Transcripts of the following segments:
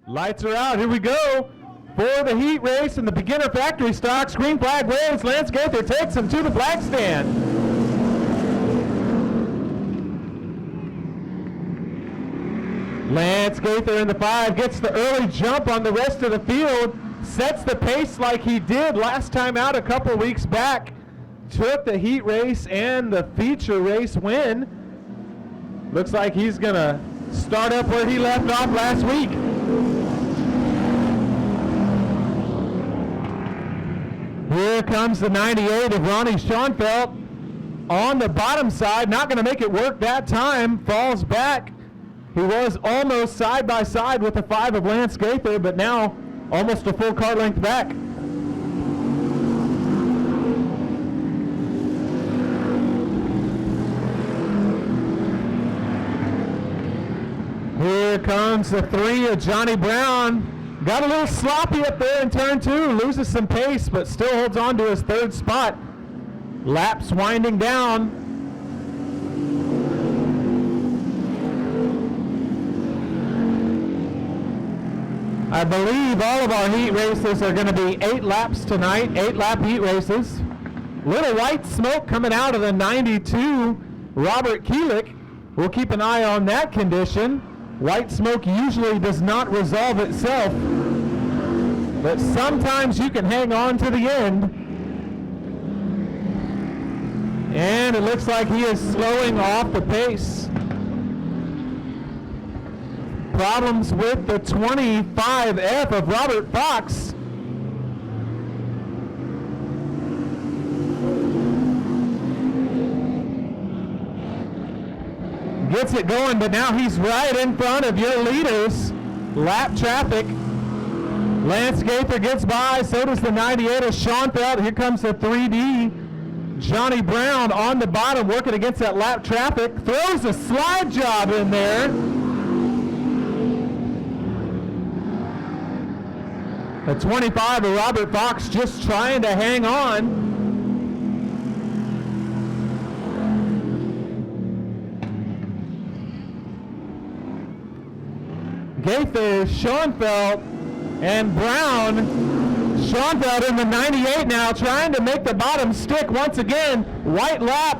Lights are out. Here we go for the heat race in the beginner factory stocks. Green flag waves. Lance Gaither takes him to the flag stand. Lance Gaither in the 5 gets the early jump on the rest of the field. Sets the pace like he did last time out a couple weeks back. Took the heat race and the feature race win. Looks like he's going to start up where he left off last week. Here comes the 98 of Ronnie Schoenfeld on the bottom side. Not going to make it work that time. Falls back. He was almost side by side with the 5 of Lance Gaither, but now almost a full car length back. Here comes the 3 of Johnny Brown. Got a little sloppy up there in turn 2, loses some pace, but still holds on to his 3rd spot. Laps winding down. I believe all of our heat races are going to be 8 laps tonight, 8-lap heat races. Little white smoke coming out of the 92 Robert Keelik. We'll keep an eye on that condition. White smoke usually does not resolve itself, but sometimes you can hang on to the end. And it looks like he is slowing off the pace. Problems with the 25F of Robert Fox. Gets it going, but now he's right in front of your leaders. Lap traffic. Lance Gaither gets by, so does the 98 of Schoenfeld. Here comes the 3D. Johnny Brown on the bottom working against that lap traffic. Throws a slide job in there. The 25 of Robert Fox just trying to hang on. Gaither, Schoenfeld, and Brown. Schoenfeld in the 98 now, trying to make the bottom stick once again. White lap.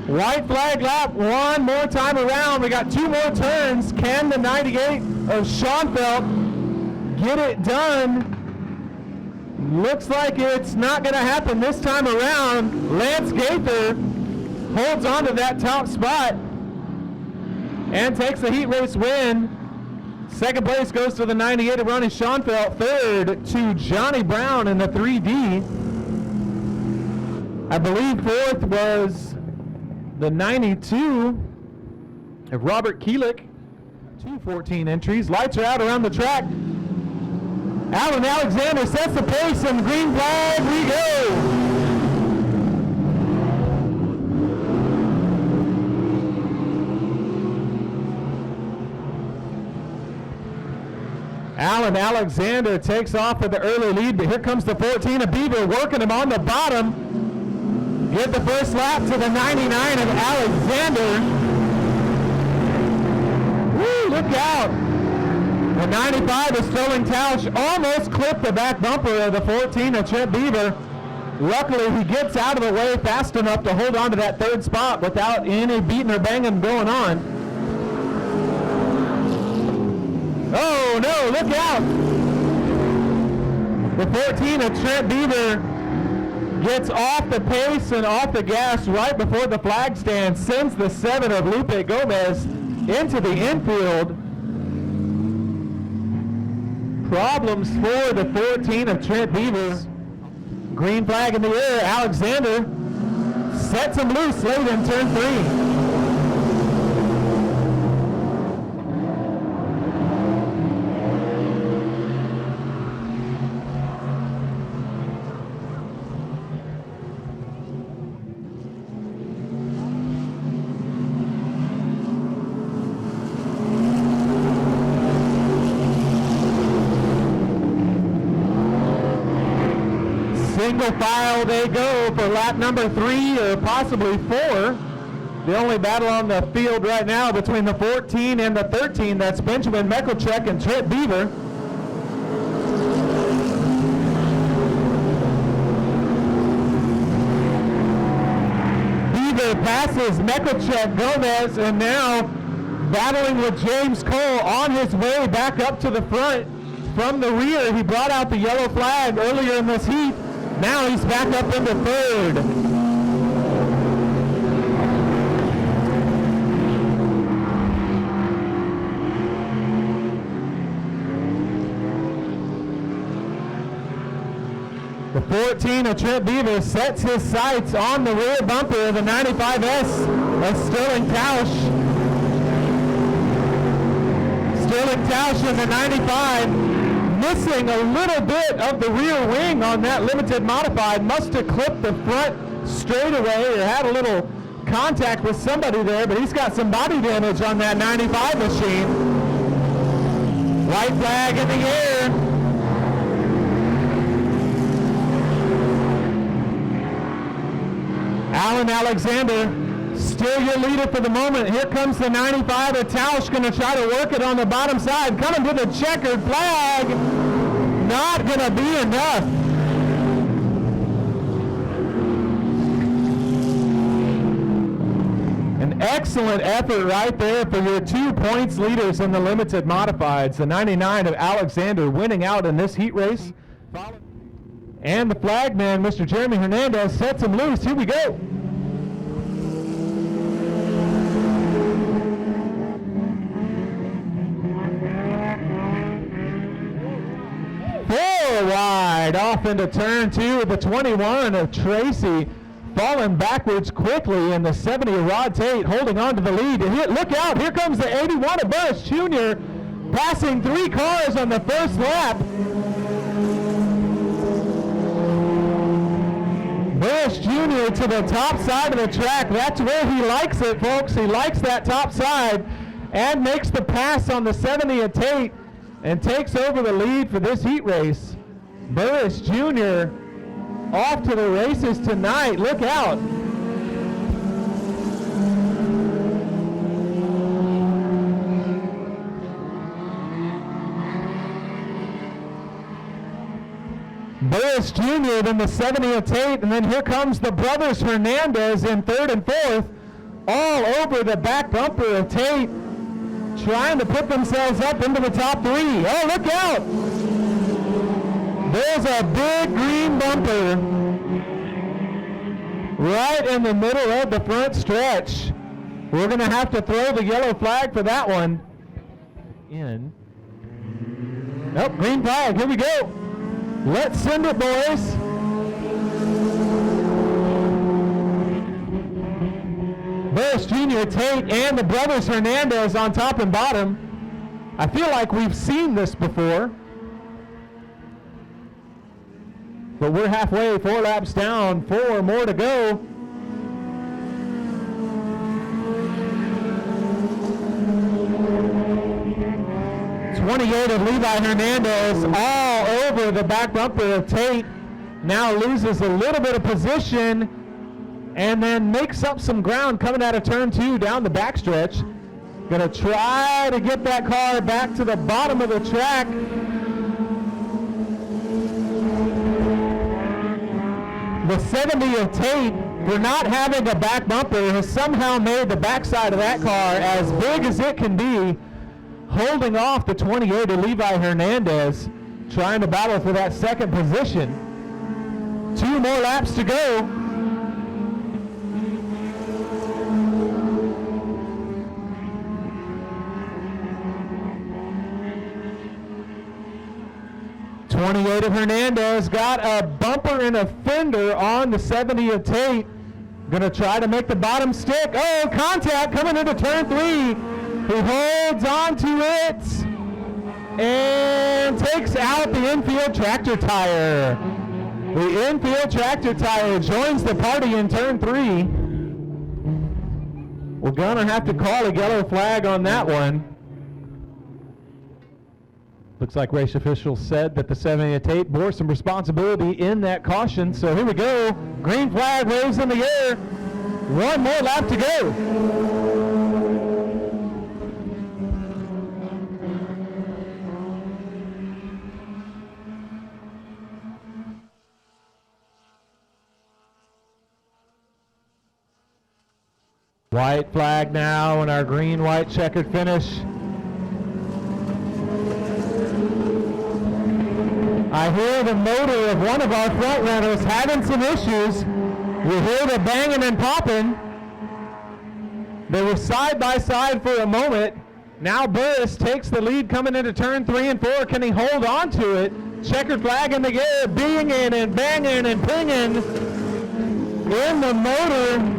White flag lap one more time around. We got 2 more turns. Can the 98 of Schoenfeld get it done? Looks like it's not going to happen this time around. Lance Gaither holds on to that top spot and takes the heat race win. 2nd place goes to the 98 of Ronnie Schoenfeld. 3rd to Johnny Brown in the 3D. I believe 4th was the 92 of Robert Keelik. 214 entries. Lights are out around the track. Alan Alexander sets the pace, and green flag we go. Alan Alexander takes off with the early lead, but here comes the 14 of Beaver working him on the bottom. Get the first lap to the 99 of Alexander. Woo, look out. The 95 of Sterling Tausch almost clipped the back bumper of the 14 of Trent Beaver. Luckily, he gets out of the way fast enough to hold on to that 3rd spot without any beating or banging going on. Oh no, look out! The 14 of Trent Beaver gets off the pace and off the gas right before the flag stand, sends the 7 of Lupe Gomez into the infield. Problems for the 14 of Trent Beaver. Green flag in the air. Alexander sets him loose late in turn 3. Single file they go for lap number 3 or possibly 4. The only battle on the field right now between the 14 and the 13, that's Benjamin Meckelchek and Trent Beaver. Beaver passes Meckelchek, Gomez, and now battling with James Cole on his way back up to the front from the rear. He brought out the yellow flag earlier in this heat. Now he's back up into third. The 14 of Trent Beaver sets his sights on the rear bumper of the 95S of Sterling Tausch. Sterling Tausch in the 95, missing a little bit of the rear wing on that limited modified. Must have clipped the front straightaway or had a little contact with somebody there, but he's got some body damage on that 95 machine. White flag in the air. Alan Alexander, still your leader for the moment. Here comes the 95 of Tausch, going to try to work it on the bottom side. Coming to the checkered flag. Not going to be enough. An excellent effort right there for your 2 points leaders in the limited modifieds. The 99 of Alexander winning out in this heat race. And the flagman, Mr. Jeremy Hernandez, sets him loose. Here we go. Four wide off into turn 2 of the 21 of Tracy, falling backwards quickly, in the 70 of Rod Tate holding on to the lead. Look out, here comes the 81 of Burris Jr., passing 3 cars on the first lap. Burris Jr. to the top side of the track. That's where he likes it, folks. He likes that top side, and makes the pass on the 70 of Tate and takes over the lead for this heat race. Burris Jr. off to the races tonight. Look out. Burris Jr., then the 70 of Tate, and then here comes the brothers Hernandez in third and fourth, all over the back bumper of Tate, trying to put themselves up into the top 3. Oh, look out! There's a big green bumper right in the middle of the front stretch. We're going to have to throw the yellow flag for that one. Nope, green flag, here we go. Let's send it, boys. Burris Jr., Tate, and the brothers Hernandez on top and bottom. I feel like we've seen this before. But we're halfway, 4 laps down, 4 more to go. '28 of Levi Hernandez all over the back bumper of Tate. Now loses a little bit of position and then makes up some ground coming out of turn 2 down the backstretch. Gonna try to get that car back to the bottom of the track. The 70 of Tate, for not having a back bumper, has somehow made the backside of that car as big as it can be, holding off the 28 of Levi Hernandez, trying to battle for that second position. 2 more laps to go. '28 of Hernandez got a bumper and a fender on the 70 of Tate. Gonna try to make the bottom stick. Oh, contact coming into turn 3. He holds on to it and takes out the infield tractor tire. The infield tractor tire joins the party in turn 3. We're gonna have to call a yellow flag on that one. Looks like race officials said that the 70 of Tate bore some responsibility in that caution. So here we go. Green flag waves in the air. One more lap to go. White flag now and our green-white checkered finish. I hear the motor of one of our front runners having some issues. You hear the banging and popping. They were side by side for a moment. Now Burris takes the lead coming into turn 3 and 4. Can he hold on to it? Checkered flag in the air, binging and banging and pinging in the motor.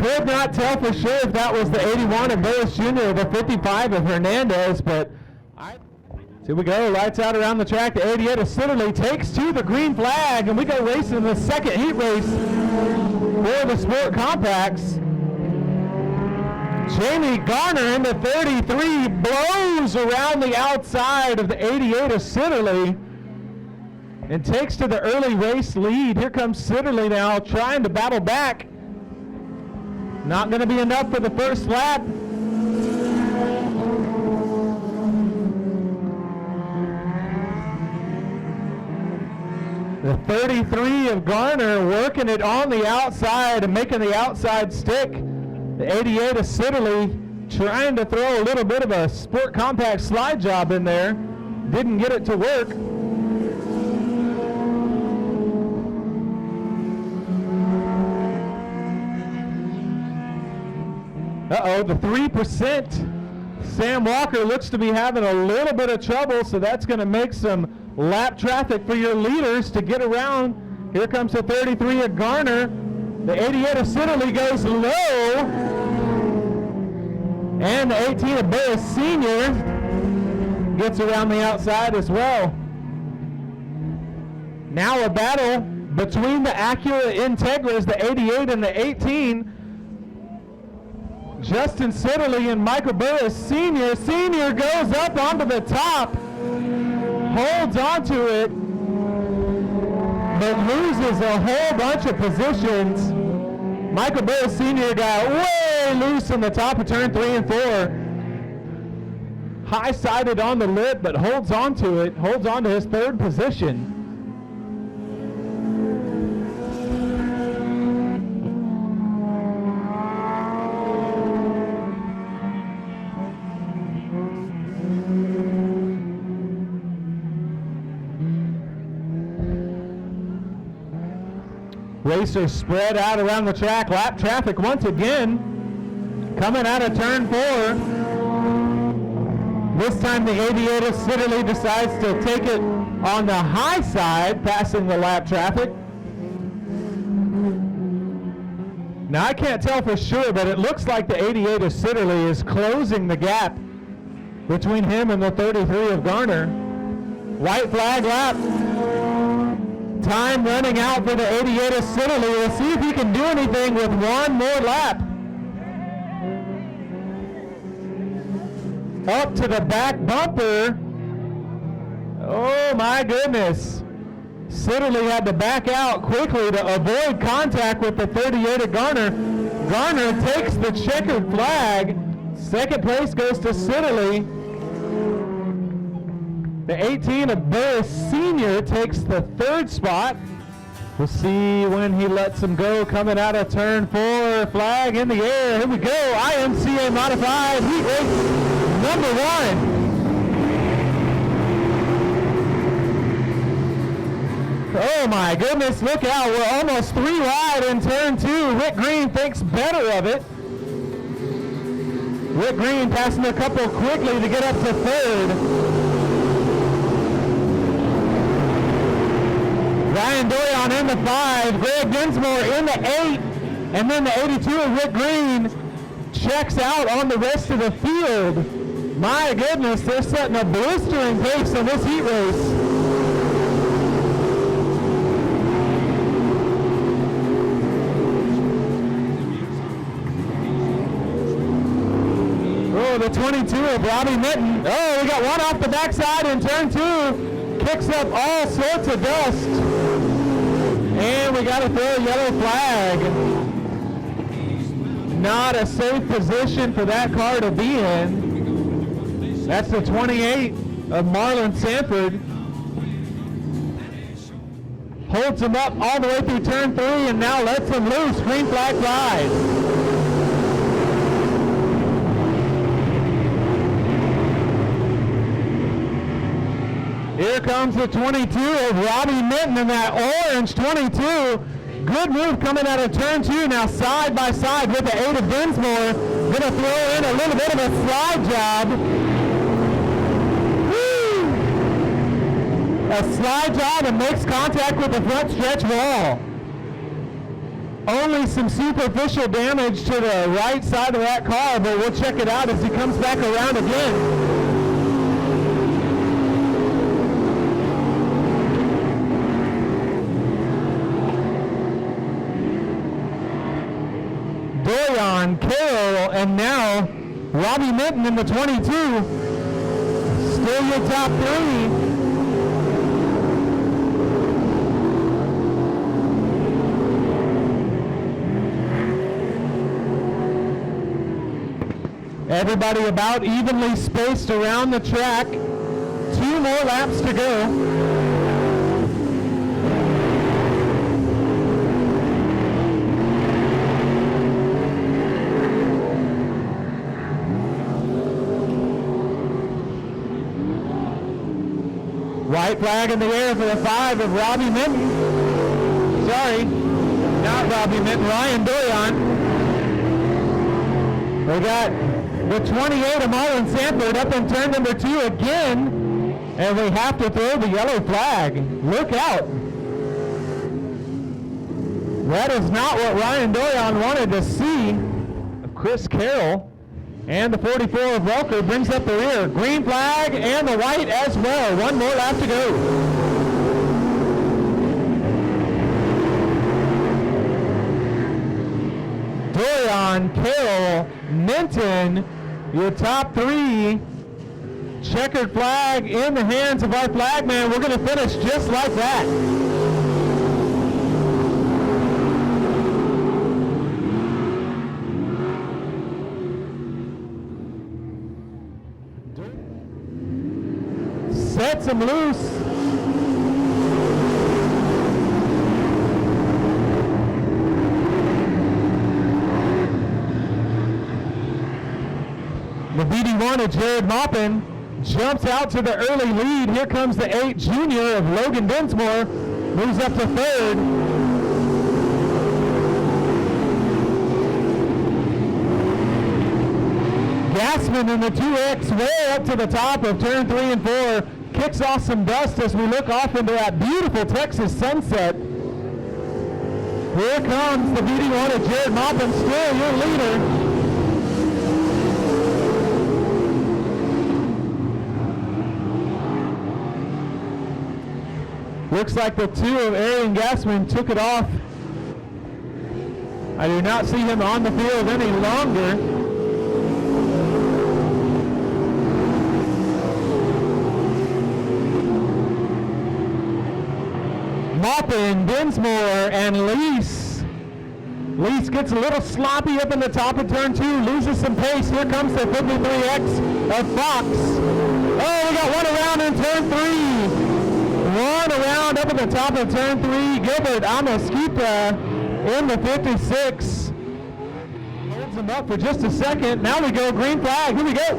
Could not tell for sure if that was the 81 of Burris Jr. or the 55 of Hernandez, but here we go, lights out around the track. The 88 of Sitterly takes to the green flag, and we go racing the second heat race for the Sport Compacts. Jamie Garner in the 33 blows around the outside of the 88 of Sitterly and takes to the early race lead. Here comes Sitterly now trying to battle back. Not going to be enough for the first lap. The 33 of Garner working it on the outside and making the outside stick. The 88 of Sitterly trying to throw a little bit of a Sport Compact slide job in there. Didn't get it to work. Uh-oh, the 3%. Sam Walker looks to be having a little bit of trouble, so that's going to make some lap traffic for your leaders to get around. Here comes the 33 of Garner. The 88 of Sitterly goes low. And the 18 of Burris Sr. gets around the outside as well. Now a battle between the Acura Integras, the 88 and the 18. Justin Sitterly and Michael Burris Sr. Sr. goes up onto the top, holds onto it, but loses a whole bunch of positions. Michael Burris Sr. got way loose in the top of turn 3 and 4. High-sided on the lip, but holds onto it, holds on to his third position. Racers spread out around the track. Lap traffic once again coming out of turn 4. This time the 88 of Sitterly decides to take it on the high side, passing the lap traffic. Now I can't tell for sure, but it looks like the 88 of Sitterly is closing the gap between him and the 33 of Garner. White flag lap. Time running out for the 88 of Sitterly. We'll see if he can do anything with one more lap. Up to the back bumper. Oh my goodness. Sitterly had to back out quickly to avoid contact with the 38 of Garner. Garner takes the checkered flag. Second place goes to Sitterly. The 18 of Burris Sr. takes the third spot. We'll see when he lets him go coming out of turn 4. Flag in the air. Here we go. IMCA modified heat race number 1. Oh my goodness, look out. We're almost 3 wide in turn 2. Rick Green thinks better of it. Rick Green passing a couple quickly to get up to third. Ryan Doyon in the 5, Greg Dinsmore in the 8, and then the 82 of Rick Green checks out on the rest of the field. My goodness, they're setting a blistering pace in this heat race. Oh, the 22 of Robbie Mitten. Oh, we got one off the backside in turn 2. Kicks up all sorts of dust. And we got to throw a yellow flag. Not a safe position for that car to be in. That's the 28 of Marlon Sanford. Holds him up all the way through turn 3 and now lets him loose. Green flag flies. Here comes the 22 of Robbie Minton in that orange 22. Good move coming out of turn 2. Now side by side with the 8 of Dinsmore. Going to throw in a little bit of a slide job. A slide job and makes contact with the front stretch wall. Only some superficial damage to the right side of that car, but we'll check it out as he comes back around again. Doyon, Carroll, and now Robbie Minton in the 22. Still your top 3. Everybody about evenly spaced around the track. 2 more laps to go. White flag in the air for the 5 of Robbie Minton. Sorry, not Robbie Minton, Ryan Doyon. We got the 28 of Marlon Sanford up in turn number 2 again, and we have to throw the yellow flag. Look out. That is not what Ryan Doyon wanted to see. Chris Carroll and the 44 of Welker brings up the rear. Green flag and the white as well. 1 more lap to go. Doyon, Carroll, Minton, your top 3. Checkered flag in the hands of our flagman. We're going to finish just like that. Sets him loose. The BD1 of Jared Maupin jumps out to the early lead. Here comes the 8 junior of Logan Dinsmore. Moves up to 3rd. Gassman in the 2X way up to the top of turn 3 and 4. Kicks off some dust as we look off into that beautiful Texas sunset. Here comes the BD1 of Jared Maupin, still your leader. Looks like the 2 of Arian Gassman took it off. I do not see him on the field any longer. Maupin, Dinsmore, and Lease. Lease gets a little sloppy up in the top of turn 2, loses some pace. Here comes the 53X of Fox. Oh, we got one around in turn 3. One around up at the top of turn 3. Gilbert Amosquita in the 56. Holds him up for just a second. Now we go green flag. Here we go.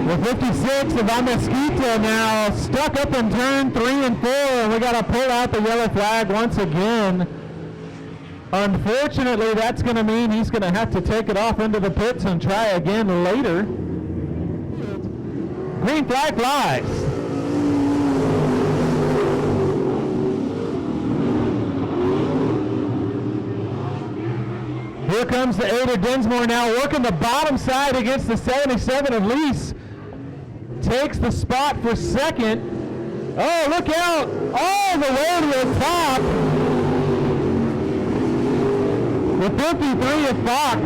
The 56 of Amosquita now stuck up in turn 3 and 4, and we got to pull out the yellow flag once again. Unfortunately, that's going to mean he's going to have to take it off into the pits and try again later. Green flag flies. Here comes the 8 of Dinsmore now working the bottom side against the 77 of Lease. takes the spot for second. Oh, look out! All the way to the top. The 53 of Fox.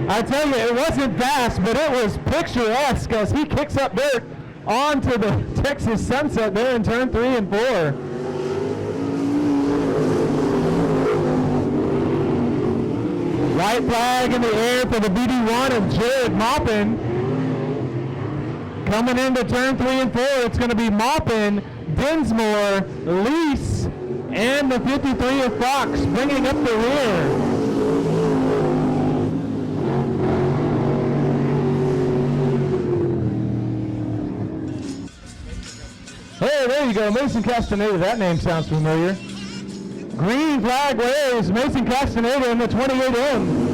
I tell you, it wasn't fast, but it was picturesque as he kicks up dirt onto the Texas Sunset there in turn 3 and 4. White flag in the air for the BD1 of Jared Maupin. Coming into turn 3 and 4, it's going to be Maupin, Dinsmore, Lease, and the 53 of Fox bringing up the rear. Hey, there you go, Mason Castaneda. That name sounds familiar. Green flag waves, Mason Castaneda in the 28M.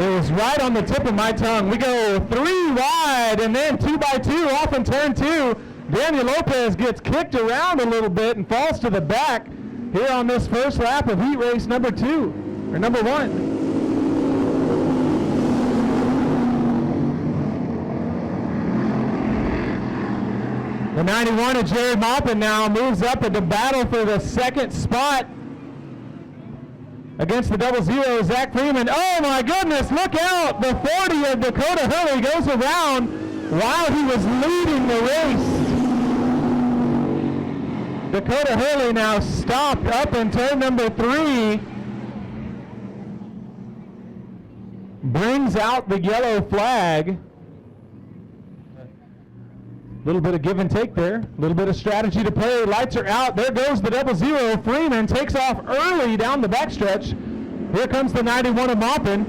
It was right on the tip of my tongue. We go 3 wide and then 2 by 2 off in turn 2. Daniel Lopez gets kicked around a little bit and falls to the back here on this first lap of heat race number 1. The 91 of Jared Maupin now moves up into battle for the second spot against the 00 Zach Freeman. Oh my goodness, look out! The 40 of Dakota Hurley goes around while he was leading the race. Dakota Hurley now stopped up in turn number 3. Brings out the yellow flag. A little bit of give and take there. A little bit of strategy to play. Lights are out. There goes the 00. Freeman takes off early down the backstretch. Here comes the 91 of Maupin.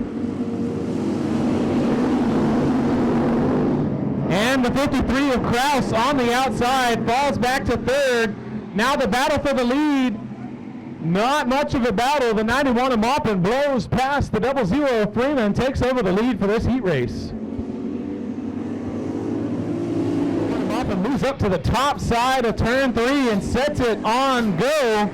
And the 53 of Kraus on the outside falls back to third. Now the battle for the lead. Not much of a battle. The 91 of Maupin blows past the 00 of Freeman, takes over the lead for this heat race. Moves up to the top side of turn 3 and sets it on go.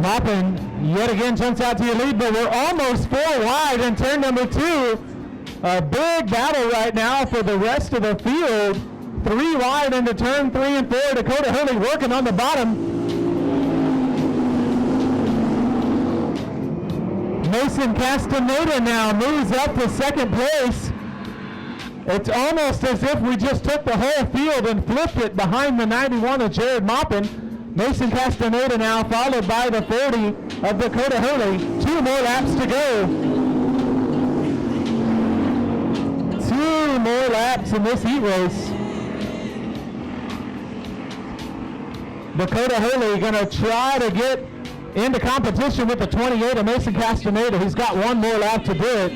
Maupin yet again jumps out to your lead, but we're almost 4 wide in turn number 2. A big battle right now for the rest of the field. 3 wide into turn 3 and 4. Dakota Hurley working on the bottom. Mason Castaneda now moves up to second place. It's almost as if we just took the whole field and flipped it behind the 91 of Jared Maupin. Mason Castaneda now followed by the 40 of Dakota Hurley. 2 more laps to go. 2 more laps in this heat race. Dakota Hurley going to try to get into competition with the 28 of Mason Castaneda. He's got 1 more lap to do it.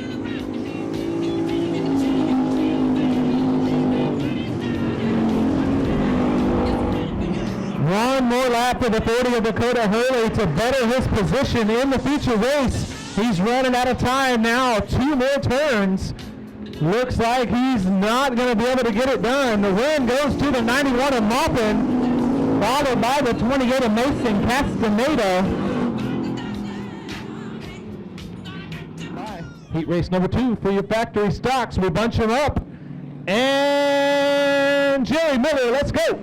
One more lap for the 40 of Dakota Hurley to better his position in the feature race. He's running out of time now. 2 more turns. Looks like he's not going to be able to get it done. The win goes to the 91 of Maupin, followed by the 28 of Mason Castaneda. Heat race number 2 for your factory stocks. We bunch them up. And Jerry Miller, let's go.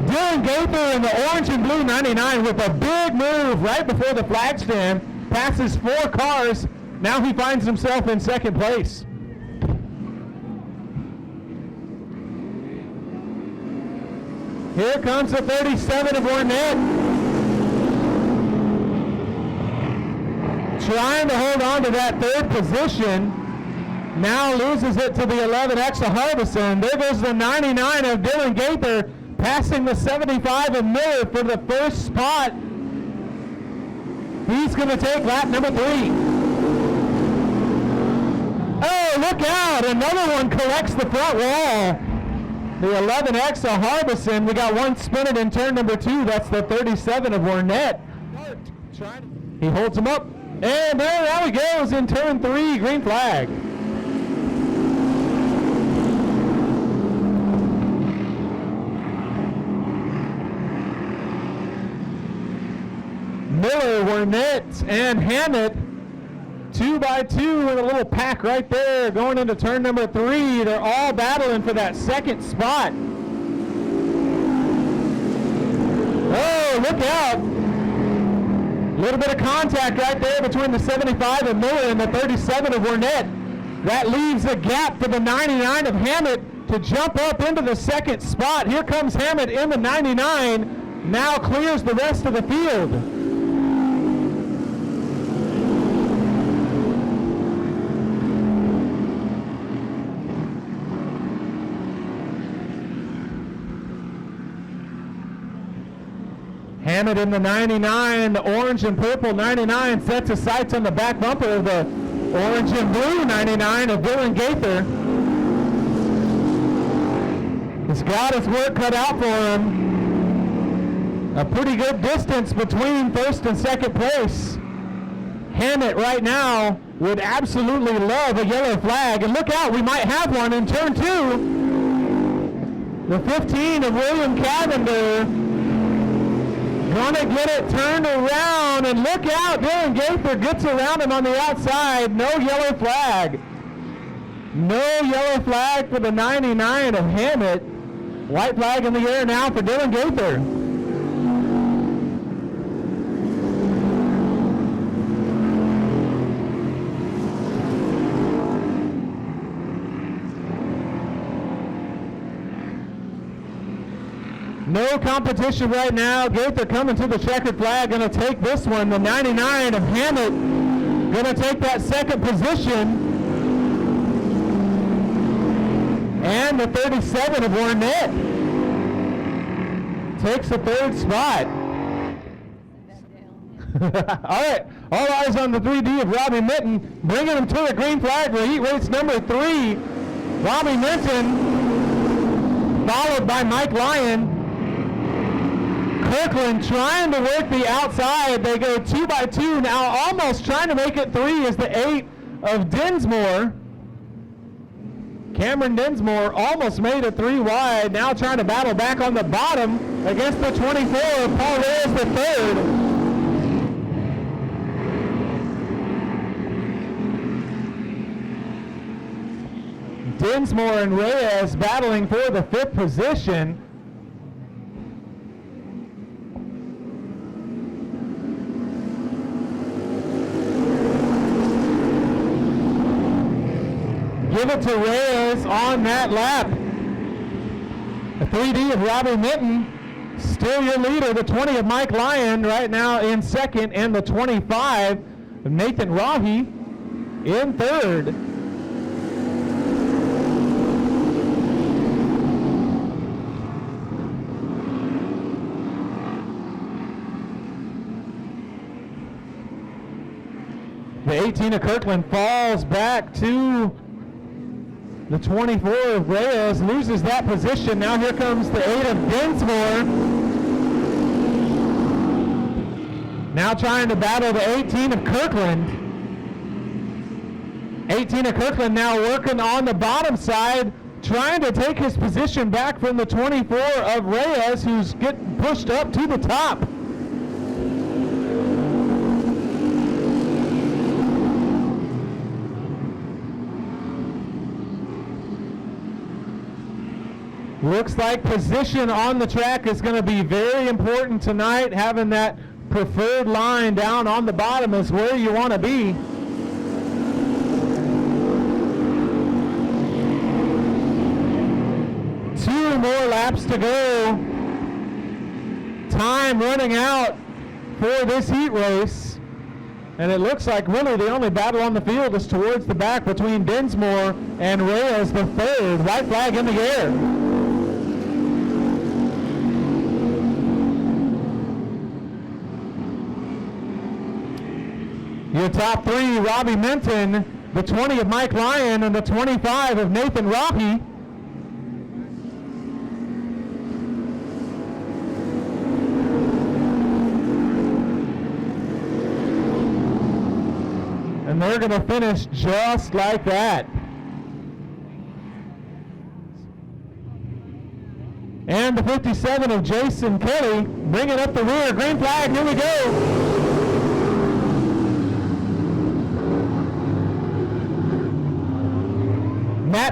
Dylan Gaither in the orange and blue 99 with a big move right before the flag stand. Passes 4 cars. Now he finds himself in second place. Here comes the 37 of Ornette. Trying to hold on to that 3rd position. Now loses it to the 11X of Harbison. There goes the 99 of Dylan Gaither, passing the 75 of Miller for the first spot. He's going to take lap number 3. Oh, look out! Another one collects the front wall. The 11X of Harbison. We got one spinning in turn number 2. That's the 37 of Ornette. He holds him up. And there he goes in turn 3. Green flag. Miller, Wernett, and Hammett 2 by 2 in a little pack right there going into turn number 3. They're all battling for that second spot. Oh, look out. A little bit of contact right there between the 75 of Miller and the 37 of Wernett. That leaves a gap for the 99 of Hammett to jump up into the second spot. Here comes Hammett in the 99. Now clears the rest of the field. Hammett in the 99, the orange and purple 99 sets his sights on the back bumper of the orange and blue 99 of Dylan Gaither. He's got his work cut out for him. A pretty good distance between first and second place. Hammett right now would absolutely love a yellow flag. And look out, we might have one in turn 2. The 15 of William Cavender gonna get it turned around, and look out, Dylan Gaither gets around him on the outside. No yellow flag. No yellow flag for the 99 of Hammett. White flag in the air now for Dylan Gaither. No competition right now. Gaither coming to the checkered flag, going to take this one. The 99 of Hammett going to take that second position. And the 37 of Wernett takes the third spot. All right, all eyes on the 3D of Robbie Minton, bringing him to the green flag for heat race number 3. Robbie Minton, followed by Mike Lyon. Kirkland trying to work the outside. They go 2 by 2 now, almost trying to make it 3 is the 8 of Dinsmore. Cameron Dinsmore almost made it 3 wide, now trying to battle back on the bottom against the 24 of Paul Reyes the third. Dinsmore and Reyes battling for the 5th position. Give it to Reyes on that lap. The 3D of Robbie Minton, still your leader. The 20 of Mike Lyon right now in second, and the 25 of Nathan Rahi in third. The 18 of Kirkland falls back to the 24 of Reyes, loses that position. Now here comes the 8 of Dinsmore. Now trying to battle the 18 of Kirkland. 18 of Kirkland now working on the bottom side, trying to take his position back from the 24 of Reyes, who's getting pushed up to the top. Looks like position on the track is going to be very important tonight. Having that preferred line down on the bottom is where you want to be. Two more laps to go. Time running out for this heat race. And it looks like really the only battle on the field is towards the back between Dinsmore and Reyes the third. White flag in the air. Your top 3, Robbie Minton, the 20 of Mike Lyon, and the 25 of Nathan Rahi. And they're going to finish just like that. And the 57 of Jason Kelly bringing up the rear. Green flag, here we go.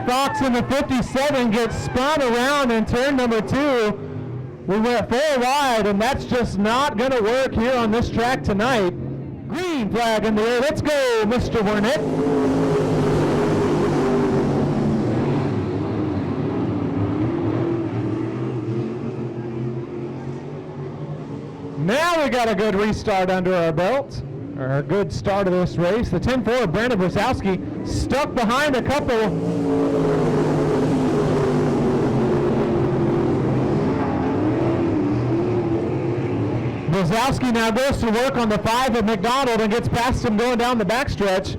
Fox in the 57 gets spun around in turn number 2. We went 4 wide, and that's just not going to work here on this track tonight. Green flag in the air. Let's go, Mr. Burnett. Now we got a good restart under our belt, or a good start of this race. The 10-4, Brandon Brzezowski, stuck behind a couple. Brzezowski now goes to work on the 5 of McDonald and gets past him going down the backstretch.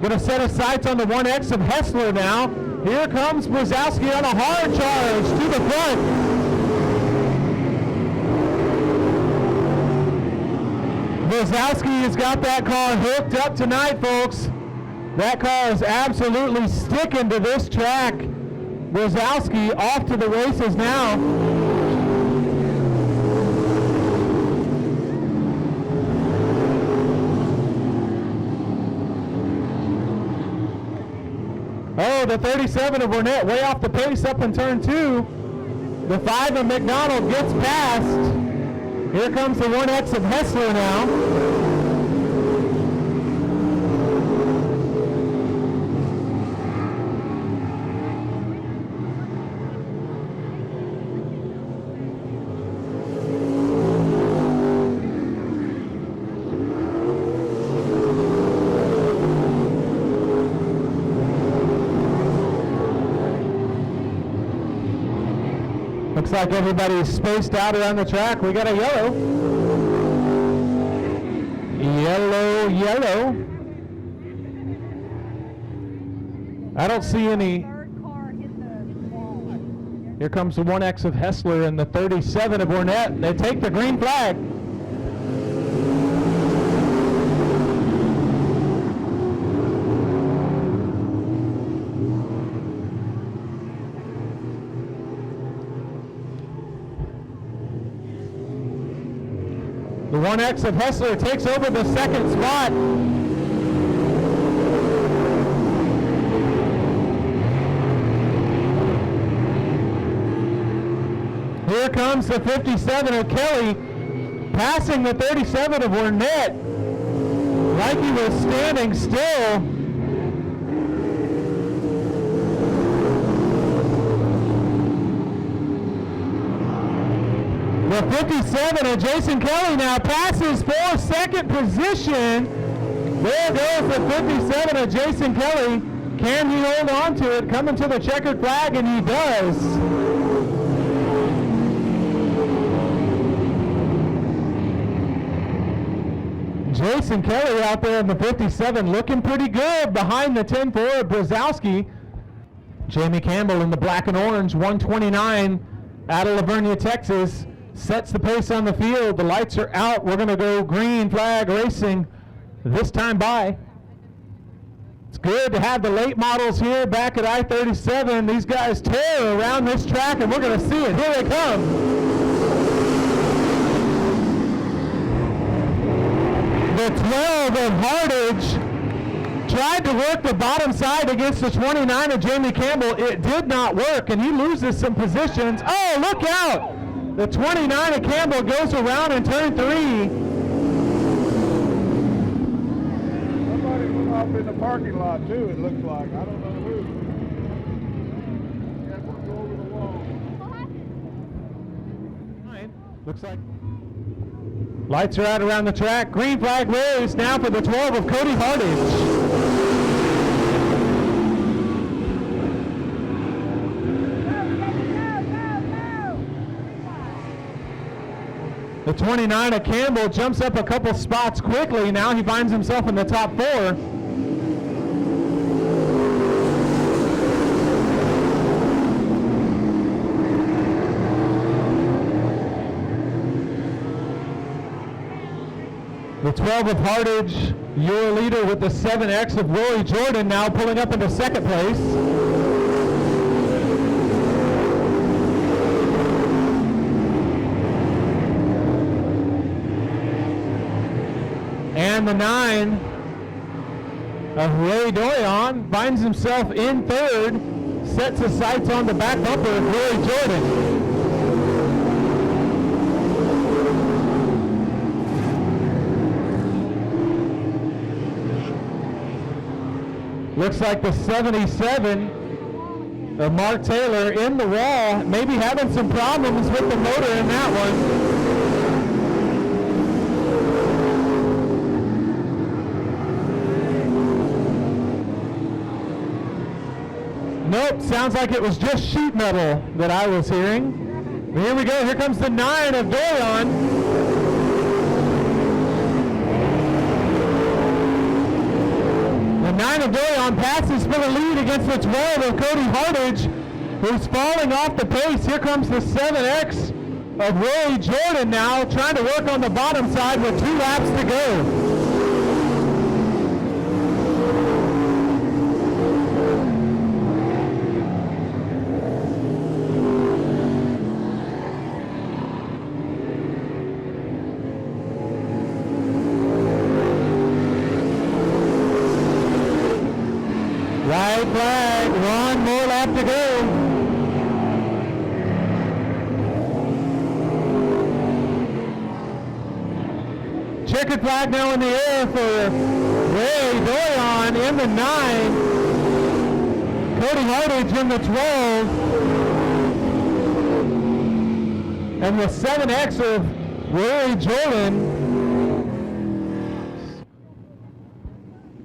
Going to set his sights on the 1X of Hessler now. Here comes Brzezowski on a hard charge to the front. Brzezowski has got that car hooked up tonight, folks. That car is absolutely sticking to this track. Brzezowski off to the races now. Oh, the 37 of Burnett way off the pace up in turn 2. The 5 of McDonald gets past. Here comes the 1X of Hessler now. Looks like everybody's spaced out around the track. We got a yellow. Yellow, yellow. I don't see any. Here comes the 1X of Hessler and the 37 of Burnett. They take the green flag. The 1X of Hessler takes over the second spot. Here comes the 57 of Kelly, passing the 37 of Burnett like he was standing still. The 57 of Jason Kelly now passes for second position. There goes the 57 of Jason Kelly. Can he hold on to it? Coming to the checkered flag, and he does. Jason Kelly out there in the 57 looking pretty good behind the 10-4 of Brzezowski. Jamie Campbell in the black and orange, 129 out of Lavernia, Texas. Sets the pace on the field. The lights are out. We're going to go green flag racing this time by. It's good to have the late models here back at I-37. These guys tear around this track, and we're going to see it. Here they come. The 12 of Hardage tried to work the bottom side against the 29 of Jamie Campbell. It did not work, and he loses some positions. Oh, look out! The 29 of Campbell goes around in turn 3. Somebody went off in the parking lot too, it looks like. I don't know who. Had one go over the wall. Looks like lights are out around the track. Green flag raised now for the 12 of Cody Hardage. The 29 of Campbell jumps up a couple spots quickly. Now he finds himself in the top 4. The 12 of Hardage, your leader with the 7X of Willie Jordan, now pulling up into second place. And the 9 of Ray Doyon finds himself in third, sets his sights on the back bumper of Willie Jordan. Looks like the 77 of Mark Taylor in the wall, maybe having some problems with the motor in that one. Nope, sounds like it was just sheet metal that I was hearing. Here we go, here comes the 9 of Dorian. The 9 of Dorian passes for the lead against the 12 of Cody Hartage, who's falling off the pace. Here comes the 7X of Willie Jordan now, trying to work on the bottom side with 2 laps to go. White flag, 1 more lap to go. Checkered flag now in the air for Ray Dorian in the 9. Cody Hartage in the 12. And the 7X of Ray Jordan.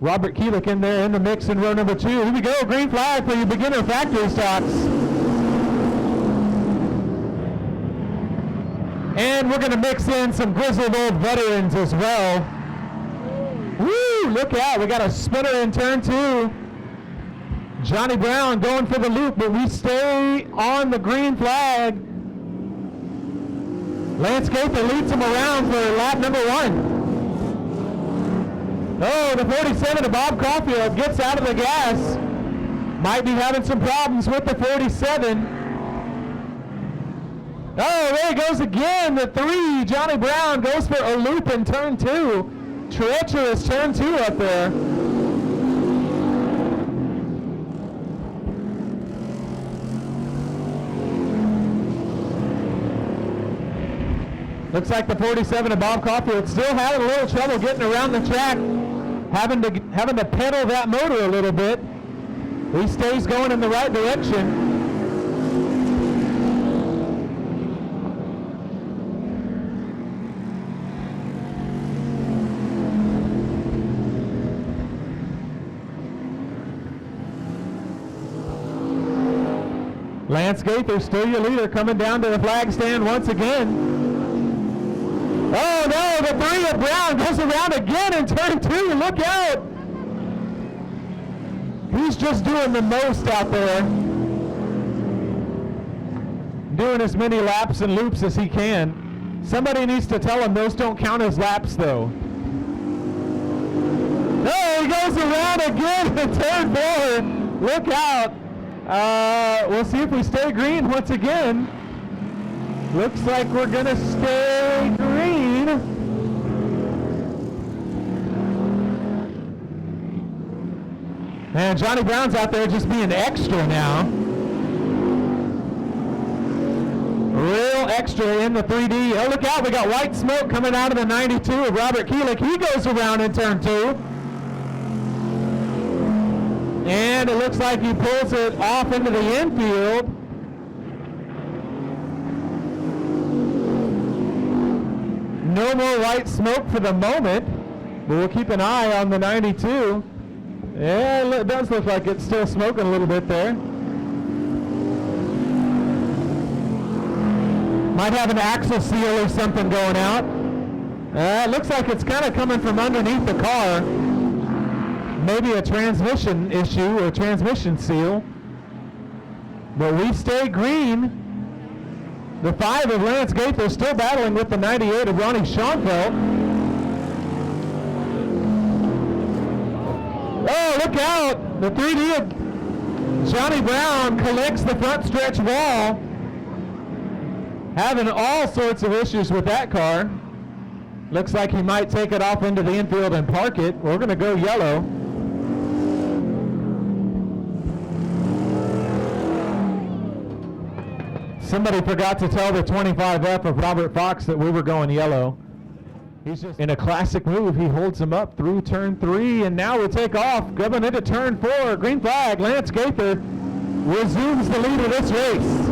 Robert Keelik in there in the mix in row number 2. Here we go, green flag for your beginner factory stocks. And we're going to mix in some grizzled old veterans as well. Woo, look out, we got a spinner in turn 2. Johnny Brown going for the loop, but we stay on the green flag. Lance Gaither leads him around for lap number 1. Oh, the 47 of Bob Caulfield gets out of the gas. Might be having some problems with the 47. Oh, there he goes again. The 3, Johnny Brown, goes for a loop in turn 2. Treacherous turn 2 up there. Looks like the 47 of Bob Caulfield still having a little trouble getting around the track. Having to pedal that motor a little bit. He stays going in the right direction. Lance Gaither, still your leader, coming down to the flag stand once again. Oh no, the 3 of Brown goes around again in turn 2. Look out! He's just doing the most out there. Doing as many laps and loops as he can. Somebody needs to tell him those don't count as laps though. No, he goes around again in turn 4. Look out. We'll see if we stay green once again. Looks like we're gonna stay green. And Johnny Brown's out there just being extra now. Real extra in the 3D. Oh, look out, we got white smoke coming out of the 92 of Robert Keelik. He goes around in turn 2. And it looks like he pulls it off into the infield. No more white smoke for the moment, but we'll keep an eye on the 92. Yeah, it does look like it's still smoking a little bit there. Might have an axle seal or something going out. It looks like it's kind of coming from underneath the car. Maybe a transmission issue or transmission seal. But we stay green. The 5 of Lance Gaither still battling with the 98 of Ronnie Schoenfeld. Oh, look out! The 3D of Johnny Brown collects the front stretch wall. Having all sorts of issues with that car. Looks like he might take it off into the infield and park it. We're going to go yellow. Somebody forgot to tell the 25F of Robert Fox that we were going yellow. He's just in a classic move. He holds him up through turn 3, and now we take off. Going into turn 4. Green flag. Lance Gaither resumes the lead of this race.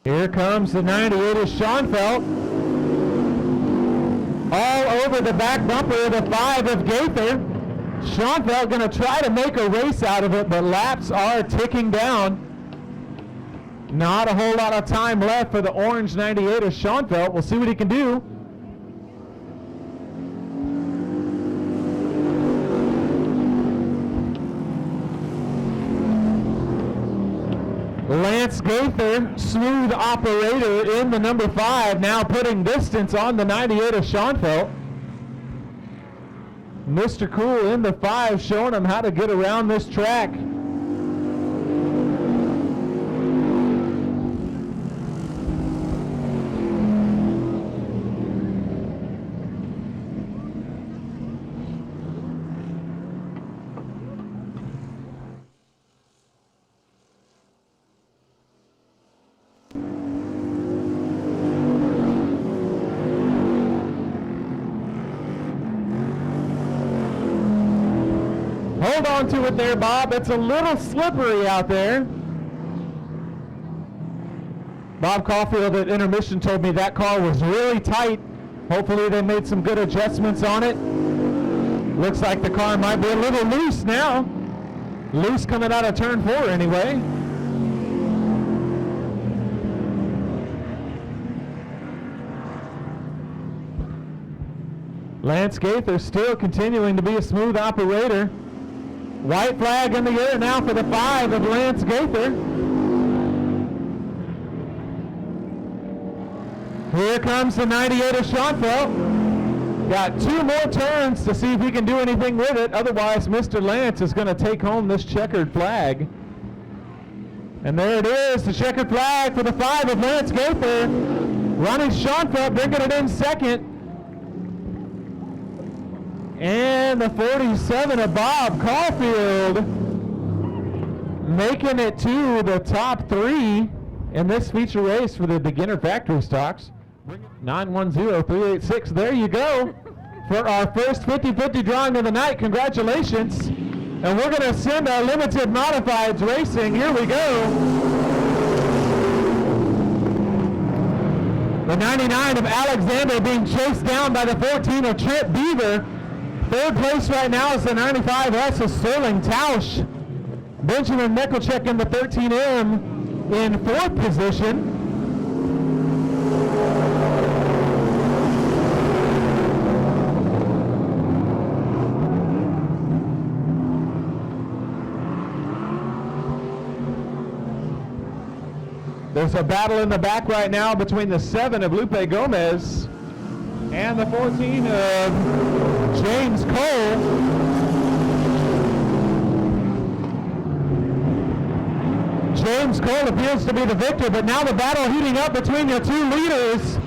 Here comes the 98 of Schoenfeld. All over the back bumper of the 5 of Gaither. Schoenfeld going to try to make a race out of it, but laps are ticking down. Not a whole lot of time left for the orange 98 of Schoenfeld. We'll see what he can do. Lance Gaither, smooth operator in the number 5, now putting distance on the 98 of Schoenfeld. Mr. Cool in the 5, showing him how to get around this track. Hold on to it there, Bob. It's a little slippery out there. Bob Caulfield at intermission told me that car was really tight. Hopefully they made some good adjustments on it. Looks like the car might be a little loose now. Loose coming out of turn 4 anyway. Lance Gaither still continuing to be a smooth operator. White flag in the air now for the 5 of Lance Gaither. Here comes the 98 of Schoenfeld. Got 2 more turns to see if he can do anything with it. Otherwise, Mr. Lance is going to take home this checkered flag. And there it is, the checkered flag for the 5 of Lance Gaither. Ronnie Schoenfeld bringing it in second. And the 47 of Bob Caulfield making it to the top 3 in this feature race for the beginner factory stocks. 910-386. There you go for our first 50-50 drawing of the night. Congratulations. And we're going to send our limited modifieds racing. Here we go. The 99 of Alexander being chased down by the 14 of Trip Beaver. Third place right now is the 95S of Sterling Tausch. Benjamin Mickelcheck in the 13M in 4th position. There's a battle in the back right now between the 7 of Lupe Gomez and the 14 of James Cole. James Cole appears to be the victor, but now the battle heating up between your 2 leaders.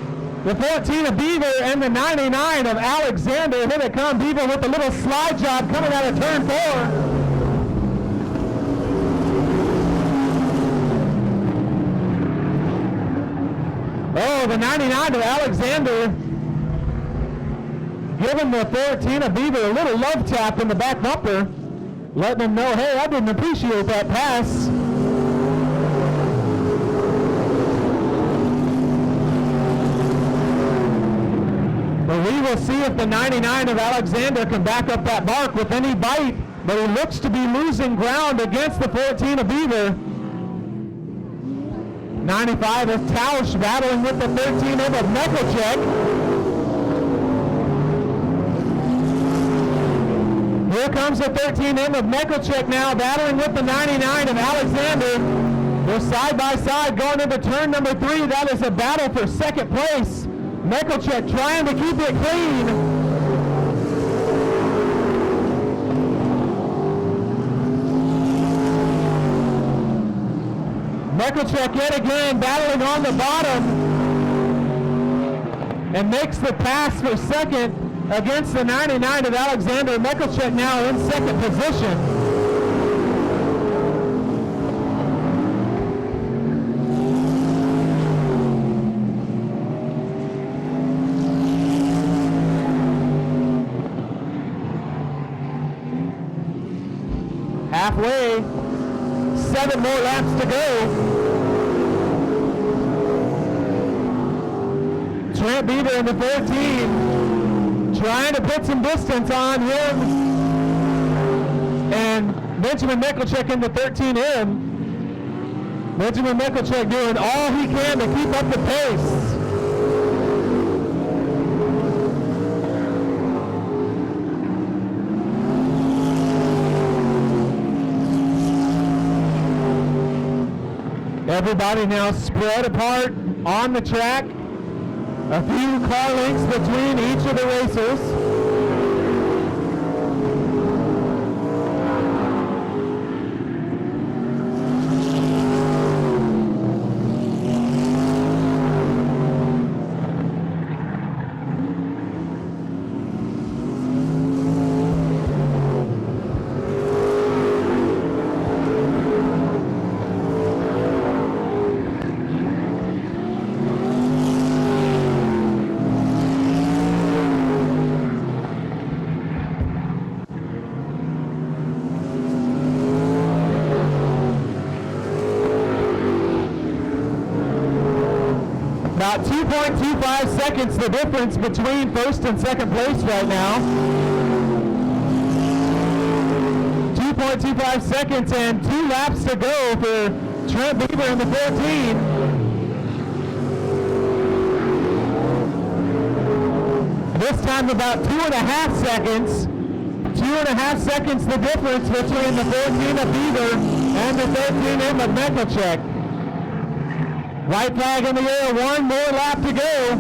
The 14 of Beaver and the 99 of Alexander. Here they come, Beaver with a little slide job coming out of turn 4. Oh, the 99 of Alexander giving the 14 of Beaver a little love tap in the back bumper, letting them know, hey, I didn't appreciate that pass. But we will see if the 99 of Alexander can back up that mark with any bite, but he looks to be losing ground against the 14 of Beaver. 95 of Tausch battling with the 13 of Mickelcheck. Here comes the 13M of Mickelcheck now battling with the 99 of Alexander. They're side by side going into turn number 3. That is a battle for second place. Mickelcheck trying to keep it clean. Mekelchek yet again battling on the bottom and makes the pass for second against the 99 of Alexander. Mekelchek now in second position. Halfway, 7 more laps to go. Trent Beaver in the 14, trying to put some distance on him, and Benjamin Mekelchek in the 13M. Benjamin Mekelchek doing all he can to keep up the pace. Everybody now spread apart on the track. A few car lengths between each of the racers. About 2.25 seconds the difference between first and second place right now. 2.25 seconds and 2 laps to go for Trent Beaver in the 14. This time about 2.5 seconds. 2.5 seconds the difference between the 14 of Beaver and the 13M of Mekelchek. White flag in the air, 1 more lap to go.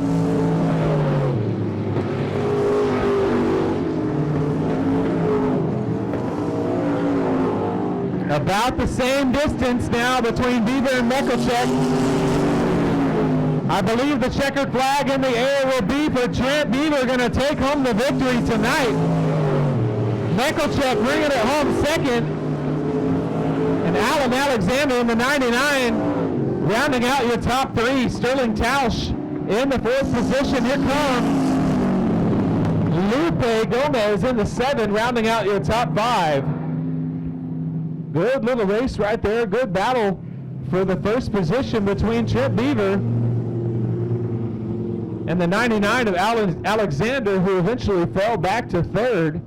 About the same distance now between Beaver and Mekelchek. I believe the checkered flag in the air will be for Trent Beaver, going to take home the victory tonight. Mekelchek bringing it home second. And Alan Alexander in the 99. Rounding out your top 3, Sterling Tausch in the 4th position. Here comes Lupe Gomez in the 7, rounding out your top 5. Good little race right there. Good battle for the first position between Trent Beaver and the 99 of Alexander, who eventually fell back to 3rd.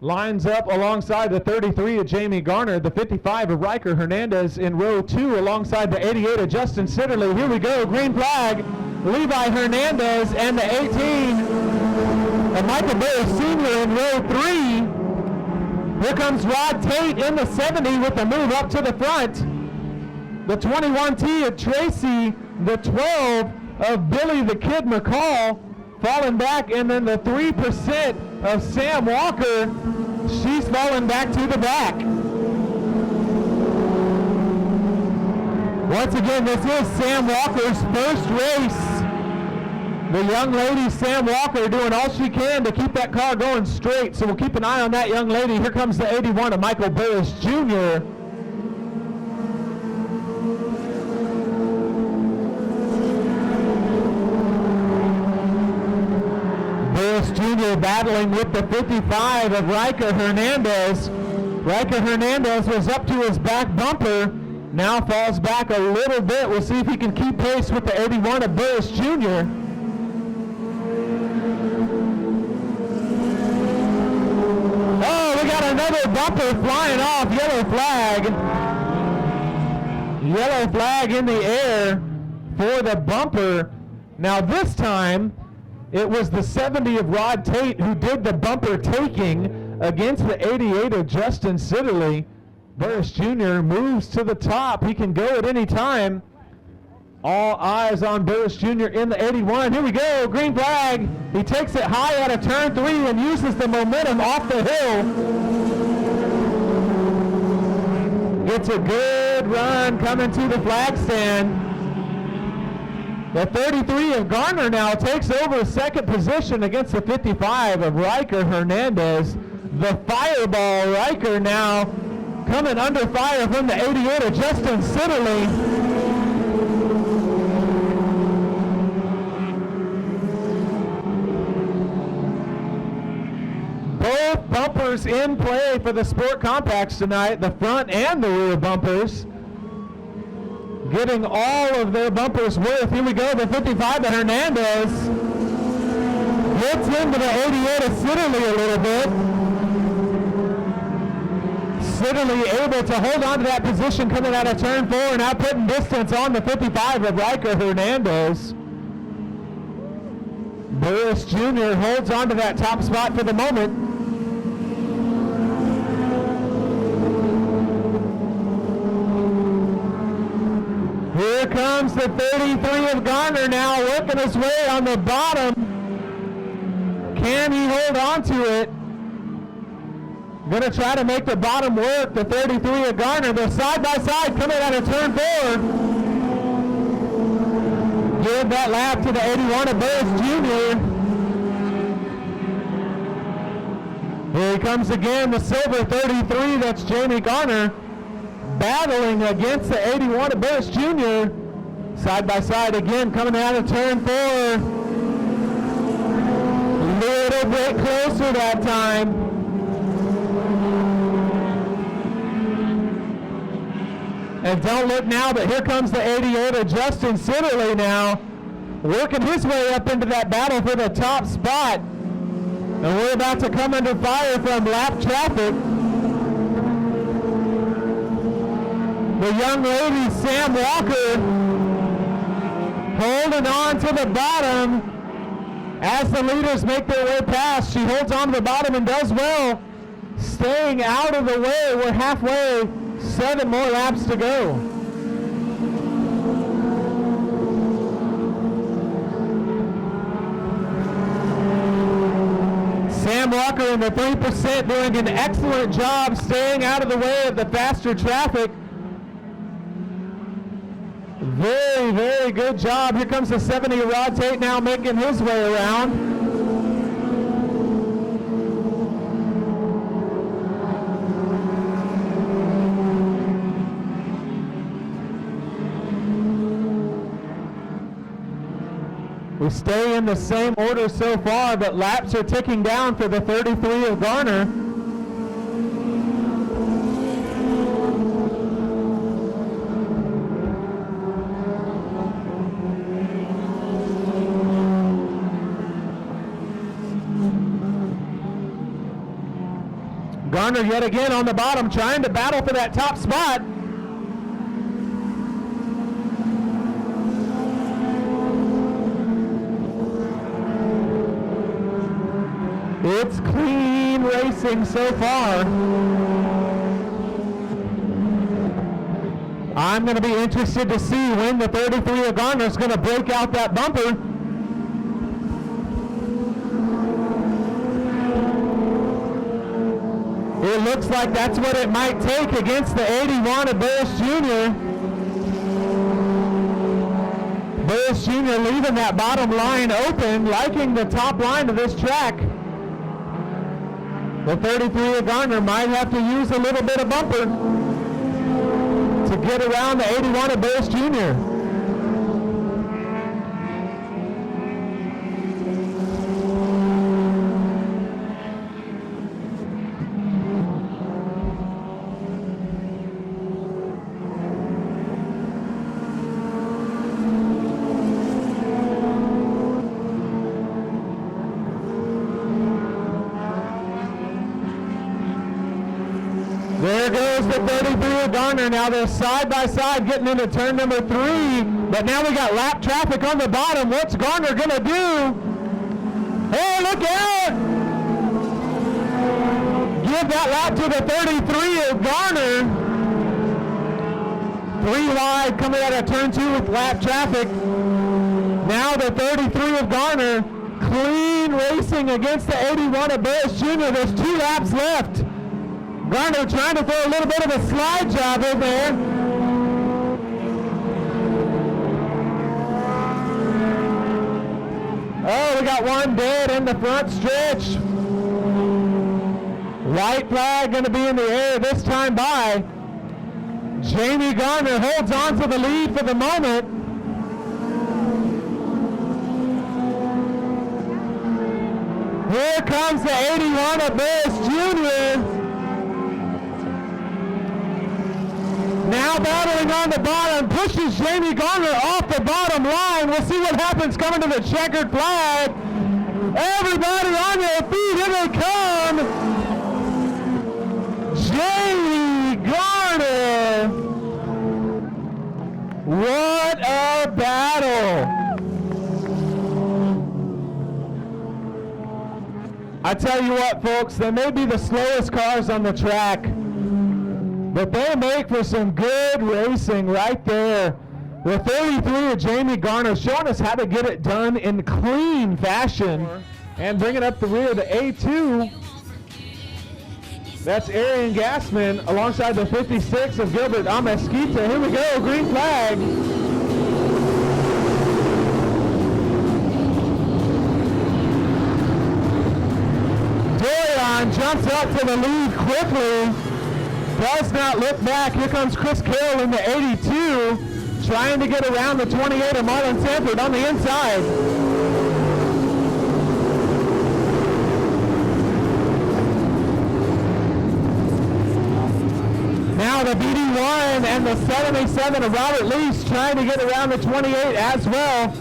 Lines up alongside the 33 of Jamie Garner, the 55 of Riker Hernandez in row 2 alongside the 88 of Justin Sitterly. Here we go, green flag, Levi Hernandez and the 18 of Michael Burris Sr. in row 3. Here comes Rod Tate in the 70 with the move up to the front. The 21T of Tracy, the 12 of Billy the Kid McCall falling back, and then the 3% of Sam Walker, she's falling back to the back. Once again, this is Sam Walker's first race. The young lady, Sam Walker, doing all she can to keep that car going straight, so we'll keep an eye on that young lady. Here comes the 81 of Michael Burris Jr. Burris Jr. battling with the 55 of Riker Hernandez. Riker Hernandez was up to his back bumper, now falls back a little bit. We'll see if he can keep pace with the 81 of Burris Jr. Oh, we got another bumper flying off. Yellow flag. Yellow flag in the air for the bumper. Now this time, it was the 70 of Rod Tate who did the bumper taking against the 88 of Justin Sitterly. Burris Jr. moves to the top. He can go at any time. All eyes on Burris Jr. in the 81. Here we go, green flag. He takes it high out of turn 3 and uses the momentum off the hill. Gets a good good run coming to the flag stand. The 33 of Garner now takes over second position against the 55 of Riker Hernandez. The fireball Riker now coming under fire from the 88 of Justin Sitterly. Both bumpers in play for the Sport Compacts tonight, the front and the rear bumpers. Getting all of their bumpers worth. Here we go, the 55 of Hernandez. Gets into the 88 of Sitterly a little bit. Sitterly able to hold on to that position coming out of turn 4, now putting distance on the 55 of Riker Hernandez. Burris Jr. holds on to that top spot for the moment. Here comes the 33 of Garner now working his way on the bottom. Can he hold on to it? Gonna try to make the bottom work. The 33 of Garner. They're side by side coming out of turn 4. Give that lap to the 81 of Burris Jr. Here he comes again, the silver 33. That's Jamie Garner. Battling against the 81 of Burris Jr. Side by side again, coming out of turn 4. A little bit closer that time. And don't look now, but here comes the 88 of Justin Sitterly now, working his way up into that battle for the top spot. And we're about to come under fire from lap traffic. The young lady, Sam Walker, holding on to the bottom as the leaders make their way past. She holds on to the bottom and does well, staying out of the way. We're halfway, 7 more laps to go. Sam Walker in the 3% doing an excellent job staying out of the way of the faster traffic. Very, very good job. Here comes the 70 of Rod Tate now making his way around. We stay in the same order so far, but laps are ticking down for the 33 of Garner. Garner yet again on the bottom, trying to battle for that top spot. It's clean racing so far. I'm going to be interested to see when the 33 of Garner is going to break out that bumper. It looks like that's what it might take against the 81 of Burris Jr. Burris Jr. leaving that bottom line open, liking the top line of this track. The 33 of Garner might have to use a little bit of bumper to get around the 81 of Burris Jr. There goes the 33 of Garner. Now they're side by side getting into turn number 3. But now we got lap traffic on the bottom. What's Garner going to do? Hey, look out! Give that lap to the 33 of Garner. 3 wide coming out of turn 2 with lap traffic. Now the 33 of Garner clean racing against the 81 of Burris Jr. There's 2 laps left. Garner trying to throw a little bit of a slide job in there. Oh, we got one dead in the front stretch. White flag going to be in the air this time by Jamie Garner. Holds on to the lead for the moment. Here comes the 81 of Burris Jr. Now battling on the bottom, pushes Jamie Garner off the bottom line. We'll see what happens coming to the checkered flag. Everybody on their feet, here they come. Jamie Garner. What a battle. I tell you what, folks, they may be the slowest cars on the track, but they make for some good racing right there. The 33 of Jamie Garner showing us how to get it done in clean fashion. And bringing up the rear, the A2. That's Arian Gassman alongside the 56 of Gilbert Amesquita. Here we go, green flag. Dorian jumps up to the lead quickly. Does not look back. Here comes Chris Carroll in the 82, trying to get around the 28 of Marlon Sanford on the inside. Now the BD1 and the 77 of Robert Lease trying to get around the 28 as well.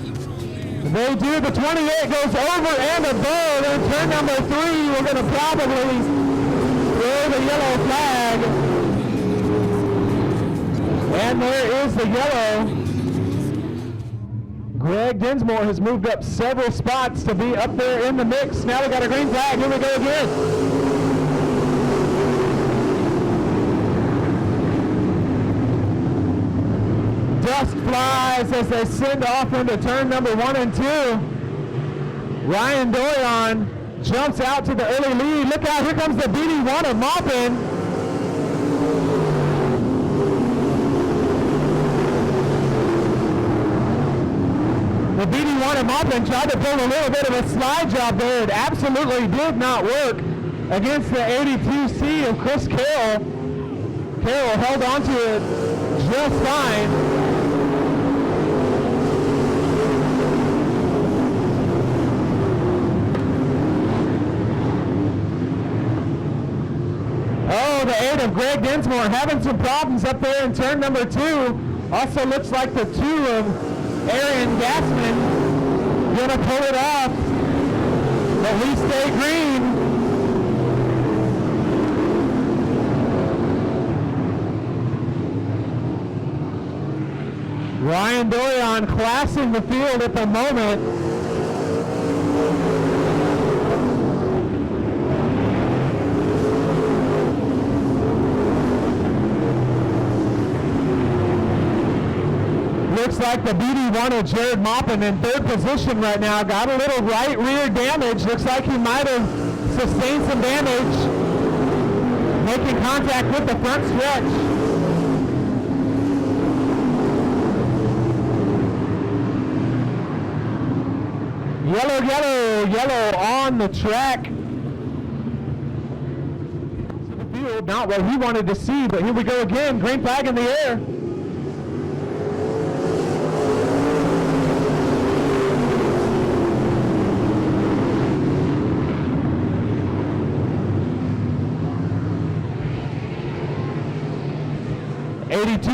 They do. The 28 goes over and above. In turn number 3, we're going to probably throw the yellow flag. And there is the yellow. Greg Dinsmore has moved up several spots to be up there in the mix. Now we got a green flag. Here we go again. Dust flies as they send off into turn number 1 and 2. Ryan Dorian jumps out to the early lead. Look out, here comes the BD1 of Maupin. The BD1 of Maupin tried to pull a little bit of a slide job there. It absolutely did not work against the 82C of Chris Carroll. Carroll held on to it just fine. Oh, the 8 of Greg Dinsmore having some problems up there in turn number 2. Also looks like the 2 of Arian Gassman gonna pull it off, but we stay green. Ryan Dorian classing the field at the moment. Looks like the BD1 of Jared Maupin in 3rd position right now. Got a little right rear damage. Looks like he might have sustained some damage, making contact with the front stretch. Yellow, yellow, yellow on the track. To the field, not what he wanted to see, but here we go again. Green flag in the air.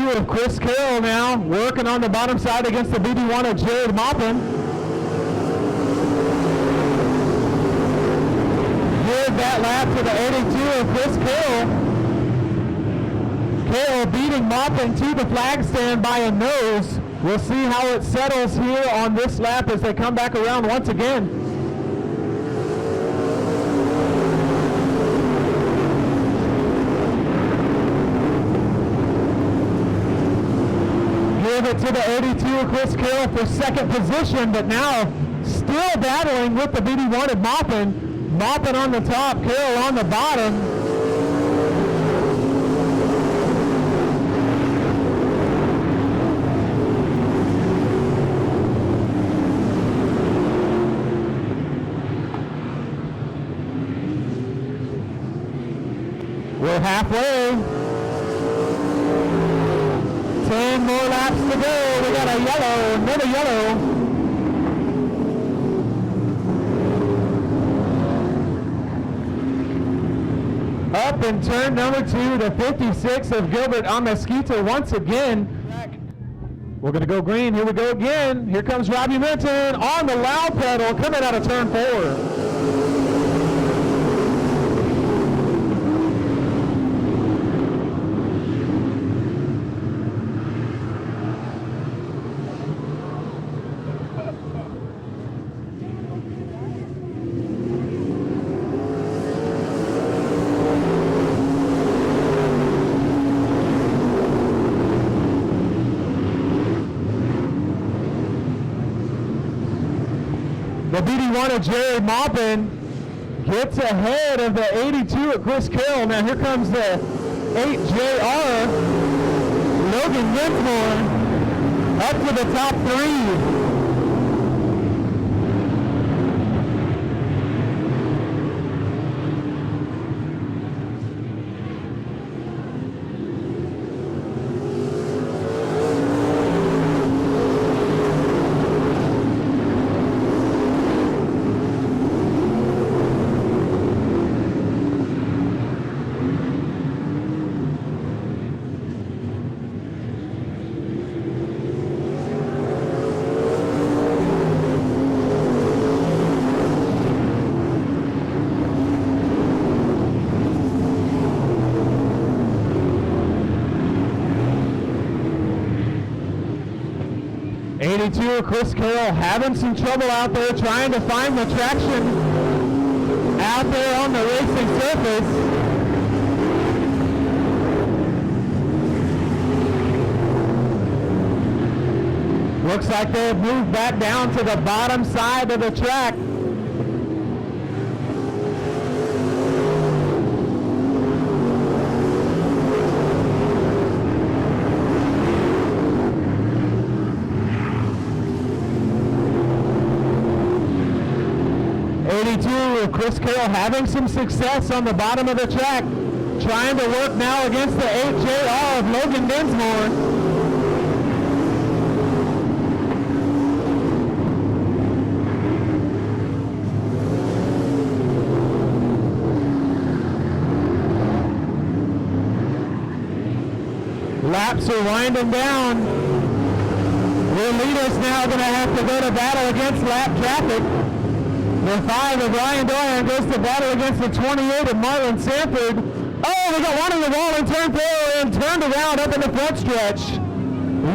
Of Chris Carroll now working on the bottom side against the BD1 of Jared Maupin. Give that lap to the 82 of Chris Carroll. Carroll beating Maupin to the flag stand by a nose. We'll see how it settles here on this lap as they come back around once again. Give it to the 82 of Chris Carroll for 2nd position, but now still battling with the BD1 of Maupin. Maupin on the top, Carroll on the bottom. We're halfway. 10 more laps to go. We got a yellow, another yellow. Up in turn number 2, the 56 of Gilbert on Mesquita once again. We're going to go green. Here we go again. Here comes Robbie Minton on the loud pedal coming out of turn 4. The BD1 of Jared Maupin gets ahead of the 82 of Chris Carroll. Now here comes the 8JR, Logan Winsmore, up to the top 3. Chris Carroll having some trouble out there trying to find the traction out there on the racing surface. Looks like they've moved back down to the bottom side of the track. Chris Carroll having some success on the bottom of the track, trying to work now against the 8JR of Logan Dinsmore. Laps are winding down. The leaders now going to have to go to battle against lap traffic. The 5 of Ryan Doran goes to battle against the 28 of Marlon Sanford. Oh, they got one in the wall in turn 4 and turned around up in the front stretch.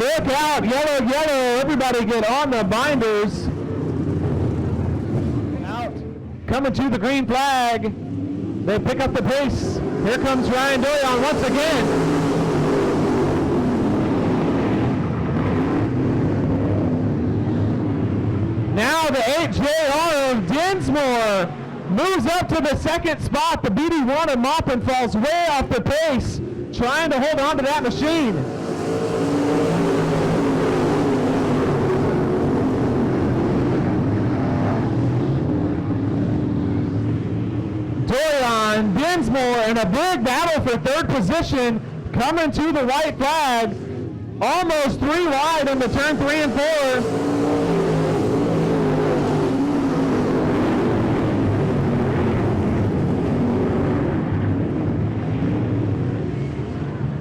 Look out, yellow, yellow. Everybody get on the binders. Out, coming to the green flag. They pick up the pace. Here comes Ryan Doran once again. Now the 8JR of Dinsmore moves up to the second spot. The BD1 of Maupin falls way off the pace, trying to hold on to that machine. Doran, Dinsmore in a big battle for third position, coming to the white flag, almost 3 wide into turn 3 and 4.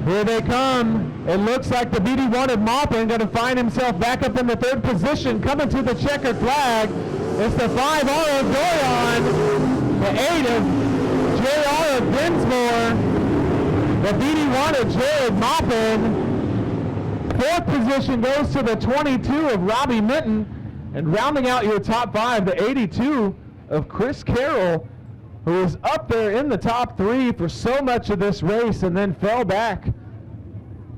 Here they come. It looks like the BD1 of Maupin going to find himself back up in the third position, coming to the checkered flag. It's the 5R of Doran, the 8 of JR of Dinsmore, the BD1 of Jared Maupin. Fourth position goes to the 22 of Robbie Minton, and rounding out your top 5, the 82 of Chris Carroll, who was up there in the top 3 for so much of this race and then fell back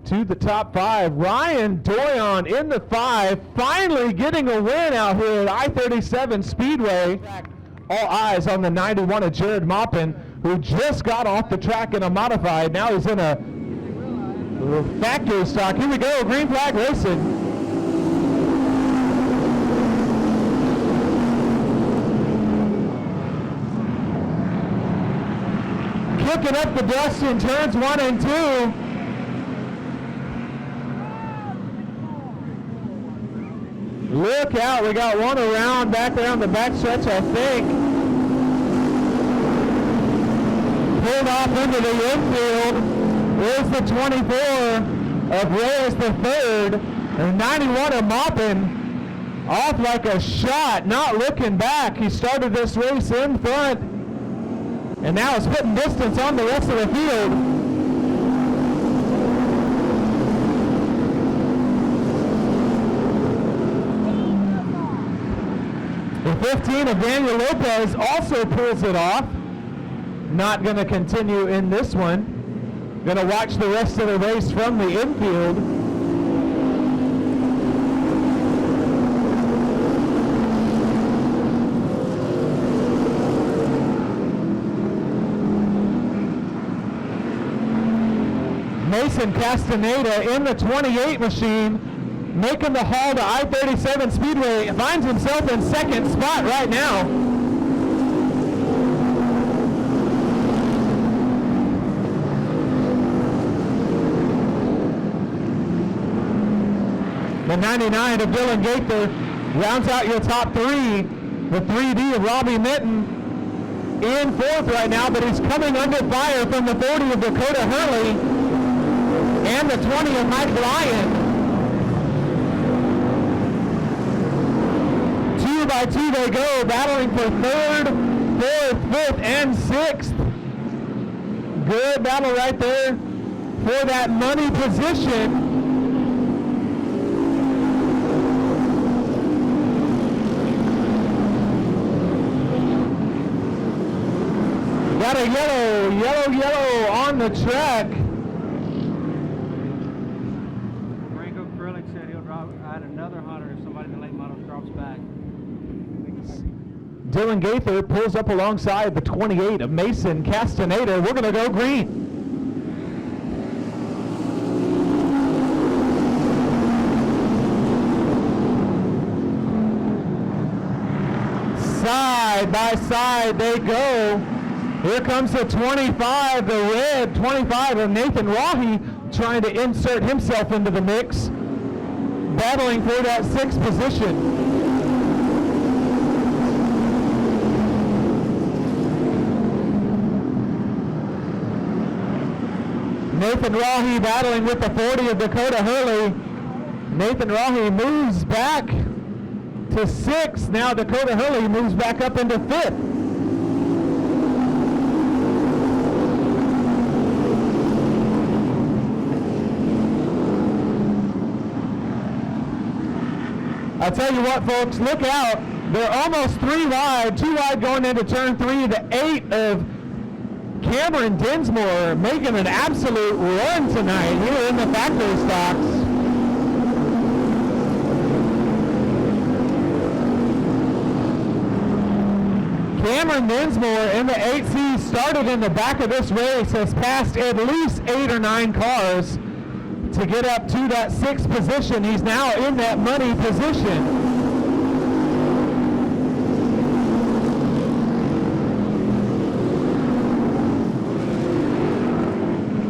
to the top 5. Ryan Doran in the 5, finally getting a win out here at I-37 Speedway. All eyes on the 91 of Jared Maupin, who just got off the track in a modified. Now he's in a factory stock. Here we go, green flag racing. kicking up the dust in turns 1 and 2. Look out, we got one around back there on the backstretch, I think. Pulled off into the infield. There's the 24 of Reyes the third. And 91 of Maupin off like a shot, not looking back. He started this race in front and now is putting distance on the rest of the field. The 15 of Daniel Lopez also pulls it off. Not going to continue in this one. Going to watch the rest of the race from the infield. Mason Castaneda in the 28 machine, making the haul to I-37 Speedway. Finds himself in second spot right now. The 99 of Dylan Gaither rounds out your top three. The 3D of Robbie Minton in fourth right now, but he's coming under fire from the 40 of Dakota Hurley and the 20 of Mike Lyon. 2 by 2 they go, battling for third, fourth, fifth, and sixth. Good battle right there for that money position. Got a yellow on the track. Franco Krillick said he'll add another 100 if somebody in the late models drops back. Dylan Gaither pulls up alongside the 28 of Mason Castaneda. We're going to go green. Side by side they go. Here comes the 25, the red 25 of Nathan Rahi, trying to insert himself into the mix, battling for that 6th position. Nathan Rahi battling with the 40 of Dakota Hurley. Nathan Rahi moves back to 6th. Now Dakota Hurley moves back up into 5th. I'll tell you what, folks, look out. They're almost 3 wide, 2 wide going into turn 3. The 8 of Cameron Dinsmore making an absolute run tonight here in the factory stocks. Cameron Dinsmore in the 8C started in the back of this race, has passed at least 8 or 9 cars to get up to that 6th position. He's now in that money position.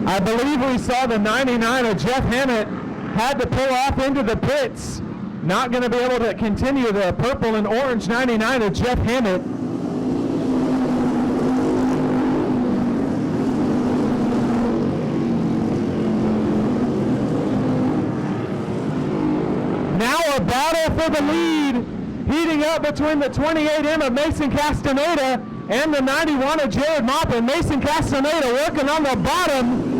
I believe we saw the 99 of Jeff Hammett had to pull off into the pits. Not going to be able to continue the purple and orange 99 of Jeff Hammett. Now a battle for the lead, heating up between the 28M of Mason Castaneda and the 91 of Jared Maupin. Mason Castaneda working on the bottom.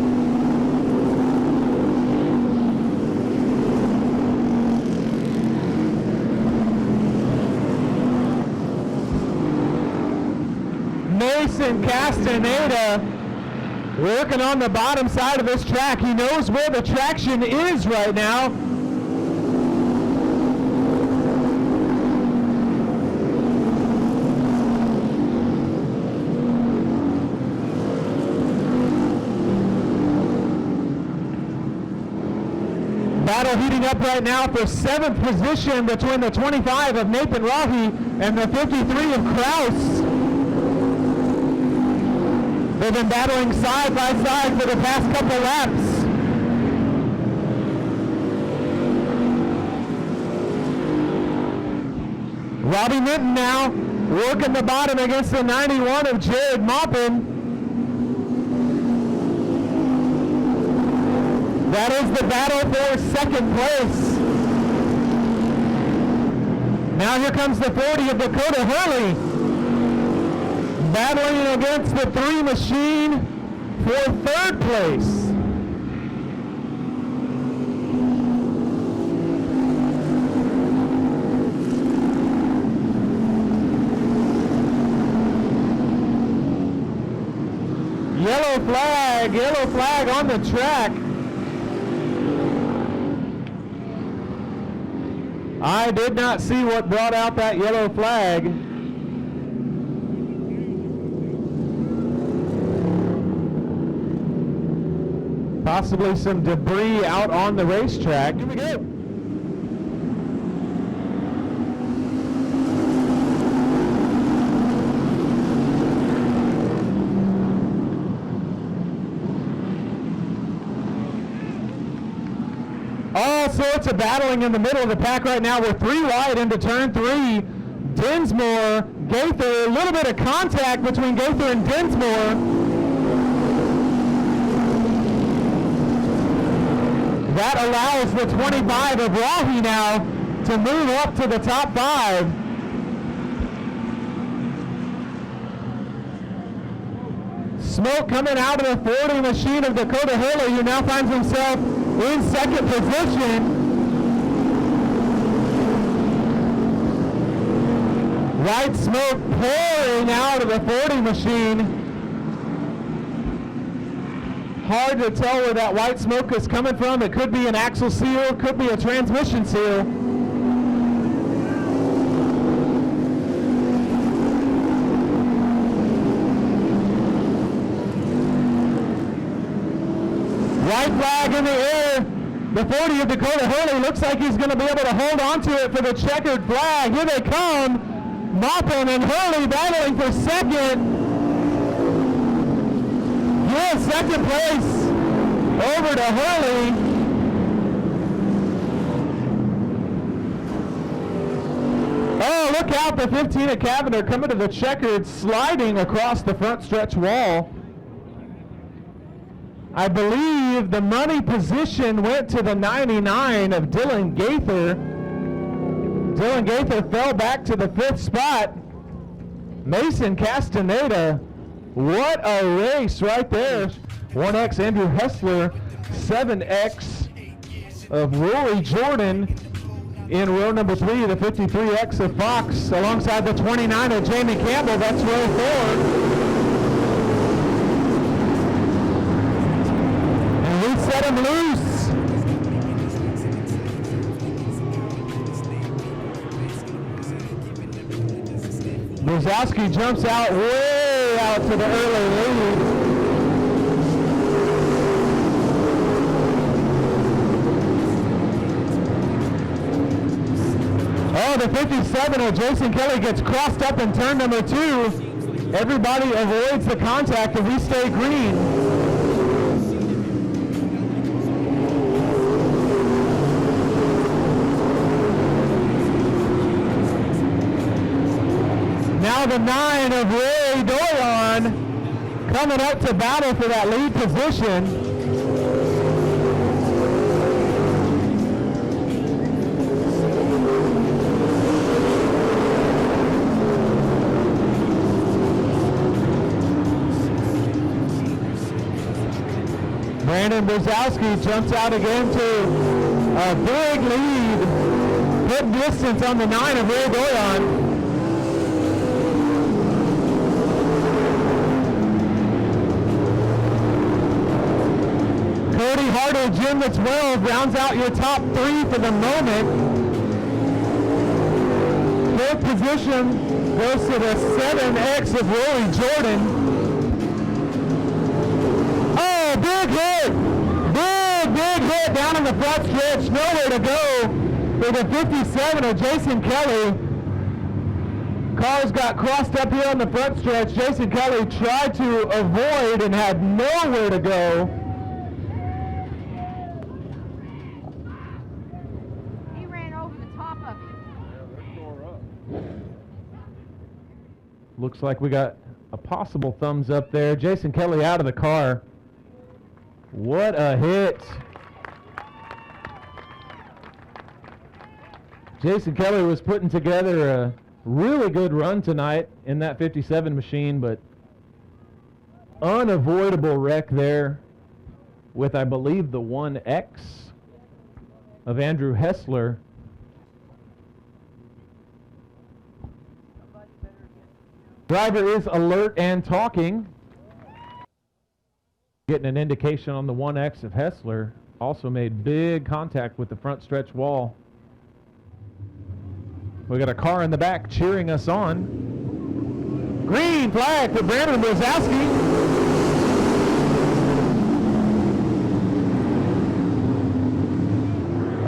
Mason Castaneda working on the bottom side of this track. He knows where the traction is right now. Battle heating up right now for 7th position between the 25 of Nathan Rahi and the 53 of Kraus. They've been battling side by side for the past couple laps. Robbie Minton now working the bottom against the 91 of Jared Maupin. That is the battle for second place. Now here comes the 40 of Dakota Hurley, battling against the 3 machine for third place. Yellow flag on the track. I did not see what brought out that yellow flag. Possibly some debris out on the racetrack. Here we go. All sorts of battling in the middle of the pack right now. We're 3 wide into turn 3. Dinsmore, Gaither, a little bit of contact between Gaither and Dinsmore. That allows the 25 of Rahi now to move up to the top 5. Smoke coming out of the 40 machine of Dakota Hurley, who now finds himself in second position. White smoke pouring out of the 40 machine. Hard to tell where that white smoke is coming from. It could be an axle seal, could be a transmission seal. White flag in the air. The 40 of Dakota Hurley looks like he's going to be able to hold on to it for the checkered flag. Here they come. Maupin and Hurley battling for second. Yeah, second place over to Hurley. Oh, look out, the 15 of Cavender coming to the checkered, sliding across the front stretch wall. I believe the money position went to the 99 of Dylan Gaither. Dylan Gaither fell back to the 5th spot. Mason Castaneda, what a race right there. 1X Andrew Hessler, 7X of Rory Jordan in row number 3, the 53X of Fox, alongside the 29 of Jamie Campbell. That's row 4. Set him loose. Brzezowski jumps out way out to the early lead. Oh, the 57 of Jason Kelly gets crossed up in turn number 2. Everybody avoids the contact and we stay green. Now the 9 of Ray Doyon coming up to battle for that lead position. Brandon Brzezowski jumps out again to a big lead. Good distance on the 9 of Ray Doyon. Cody Harder, Jim the 12, rounds out your top 3 for the moment. 4th position goes to the 7X of Rory Jordan. Oh, big hit! Big hit down in the front stretch. Nowhere to go for the 57 of Jason Kelly. Cars got crossed up here on the front stretch. Jason Kelly tried to avoid and had nowhere to go. He ran over the top of it. Yeah, they're tore up. Looks like we got a possible thumbs up there. Jason Kelly out of the car. What a hit. Jason Kelly was putting together a really good run tonight in that 57 machine, but unavoidable wreck there with, I believe, the 1X of Andrew Hessler. Driver is alert and talking. Getting an indication on the 1X of Hessler. Also made big contact with the front stretch wall. We got a car in the back cheering us on. Green flag for Brandon Brzezowski.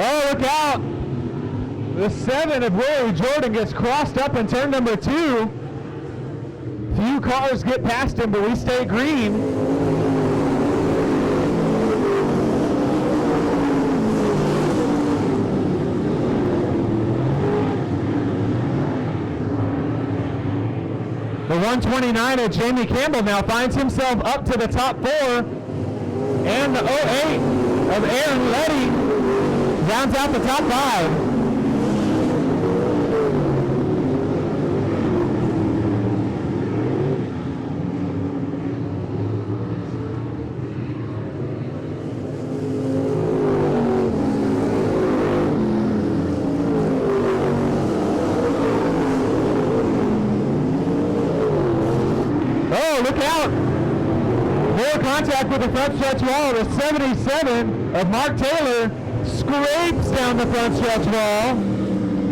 Oh, look out. The 7 of Willie Jordan gets crossed up in turn number 2. Few cars get past him, but we stay green. The 129 of Jamie Campbell now finds himself up to the top 4. And the 08 of Aaron Letty rounds out the top 5. Look out! More contact with the front stretch wall. The 77 of Mark Taylor scrapes down the front stretch wall.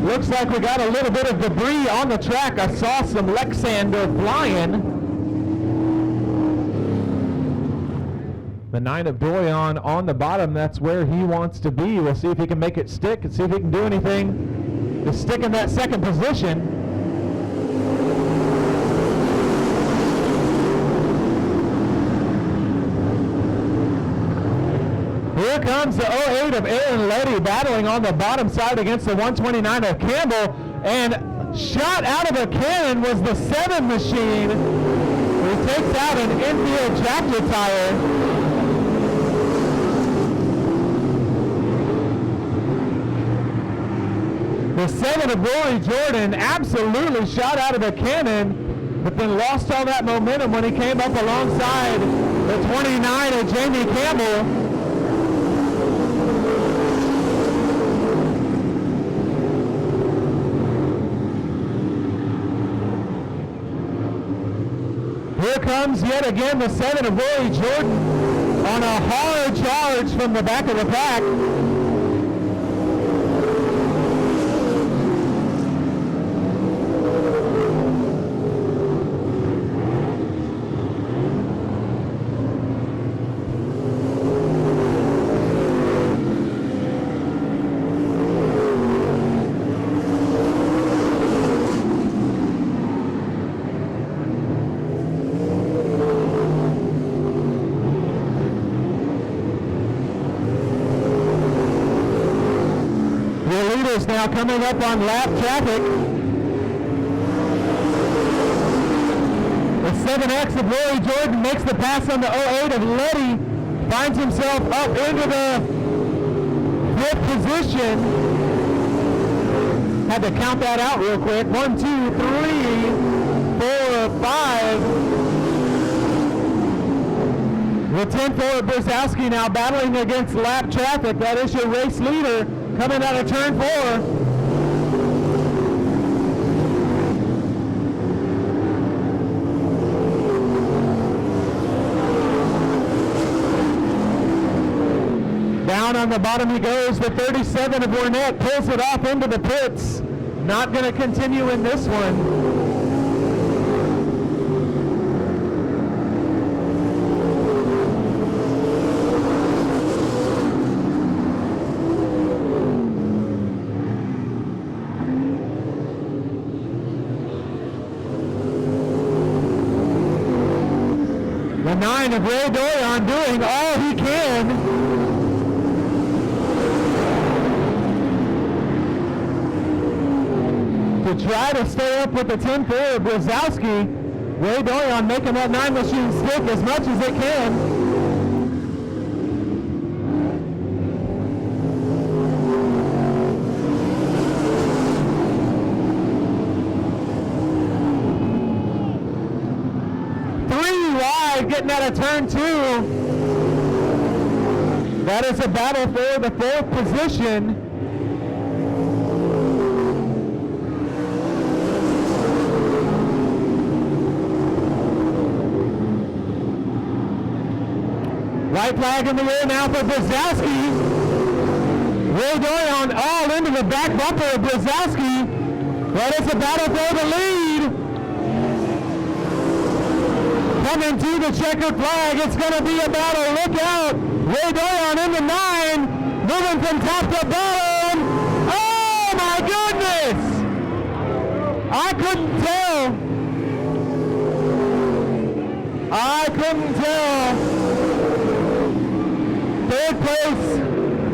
Looks like we got a little bit of debris on the track. I saw some Lexander flying. The 9 of Doyon on the bottom. That's where he wants to be. We'll see if he can make it stick and see if he can do anything to stick in that second position. Here comes the 08 of Aaron Letty battling on the bottom side against the 129 of Campbell, and shot out of a cannon was the 7 machine. He takes out an infield tractor tire. The 7 of Rory Jordan absolutely shot out of a cannon, but then lost all that momentum when he came up alongside the 29 of Jamie Campbell. Here comes yet again the 7 of Rory Jordan on a hard charge from the back of the pack. Now coming up on lap traffic. The 7X of Rory Jordan makes the pass on the 08 of Letty, finds himself up into the 5th position. Had to count that out real quick. 1, 2, 3, 4, 5. The 10-4 of Brzezowski now battling against lap traffic. That is your race leader. Coming out of turn 4. Down on the bottom he goes. The 37 of Burnett pulls it off into the pits. Not going to continue in this one. The 9 of Ray Doyon doing all he can. To try to stay up with the 10-4 of Brzezowski. Ray Doyon making that 9 machine stick as much as it can. Getting out of turn 2. That is a battle for the 4th position. White flag in the air now for Brzezowski. Ray Doyon all into the back bumper of Brzezowski. That is a battle for the lead. Coming to the checkered flag, it's going to be a battle. Look out! Ray Doyon in the 9, moving from top to bottom. Oh my goodness! I couldn't tell. Third place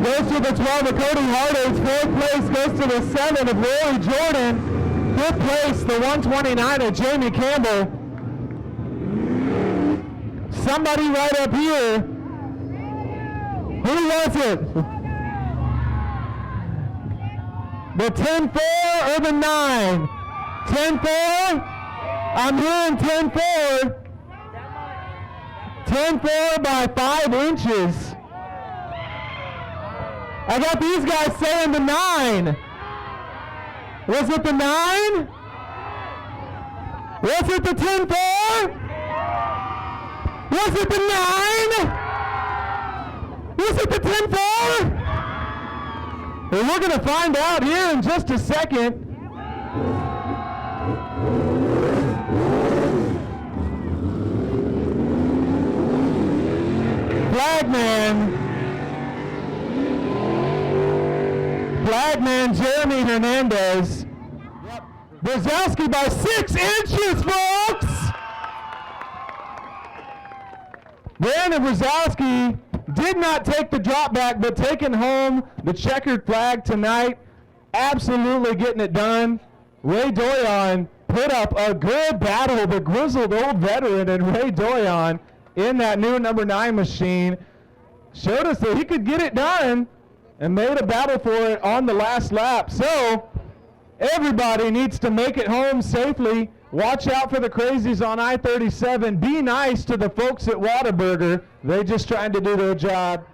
goes to the 12 of Cody Hardage. Fourth place goes to the 7 of Rory Jordan. Fifth place, the 129 of Jamie Campbell. Somebody right up here. Who was it? The 10-4 or the 9? 10-4? I'm hearing 10-4. 10-4 by 5 inches. I got these guys saying the 9. Was it the 9? Was it the 10-4? Was it the 9? Was it the 10-4? Well, we're going to find out here in just a second. Flagman Jeremy Hernandez. Brzezowski by 6 inches, folks! Brandon Brzezowski did not take the drop back, but taking home the checkered flag tonight. Absolutely getting it done. Ray Doyon put up a good battle, the grizzled old veteran, and Ray Doyon in that new number 9 machine showed us that he could get it done and made a battle for it on the last lap. So everybody needs to make it home safely. Watch out for the crazies on I-37. Be nice to the folks at Whataburger. They're just trying to do their job.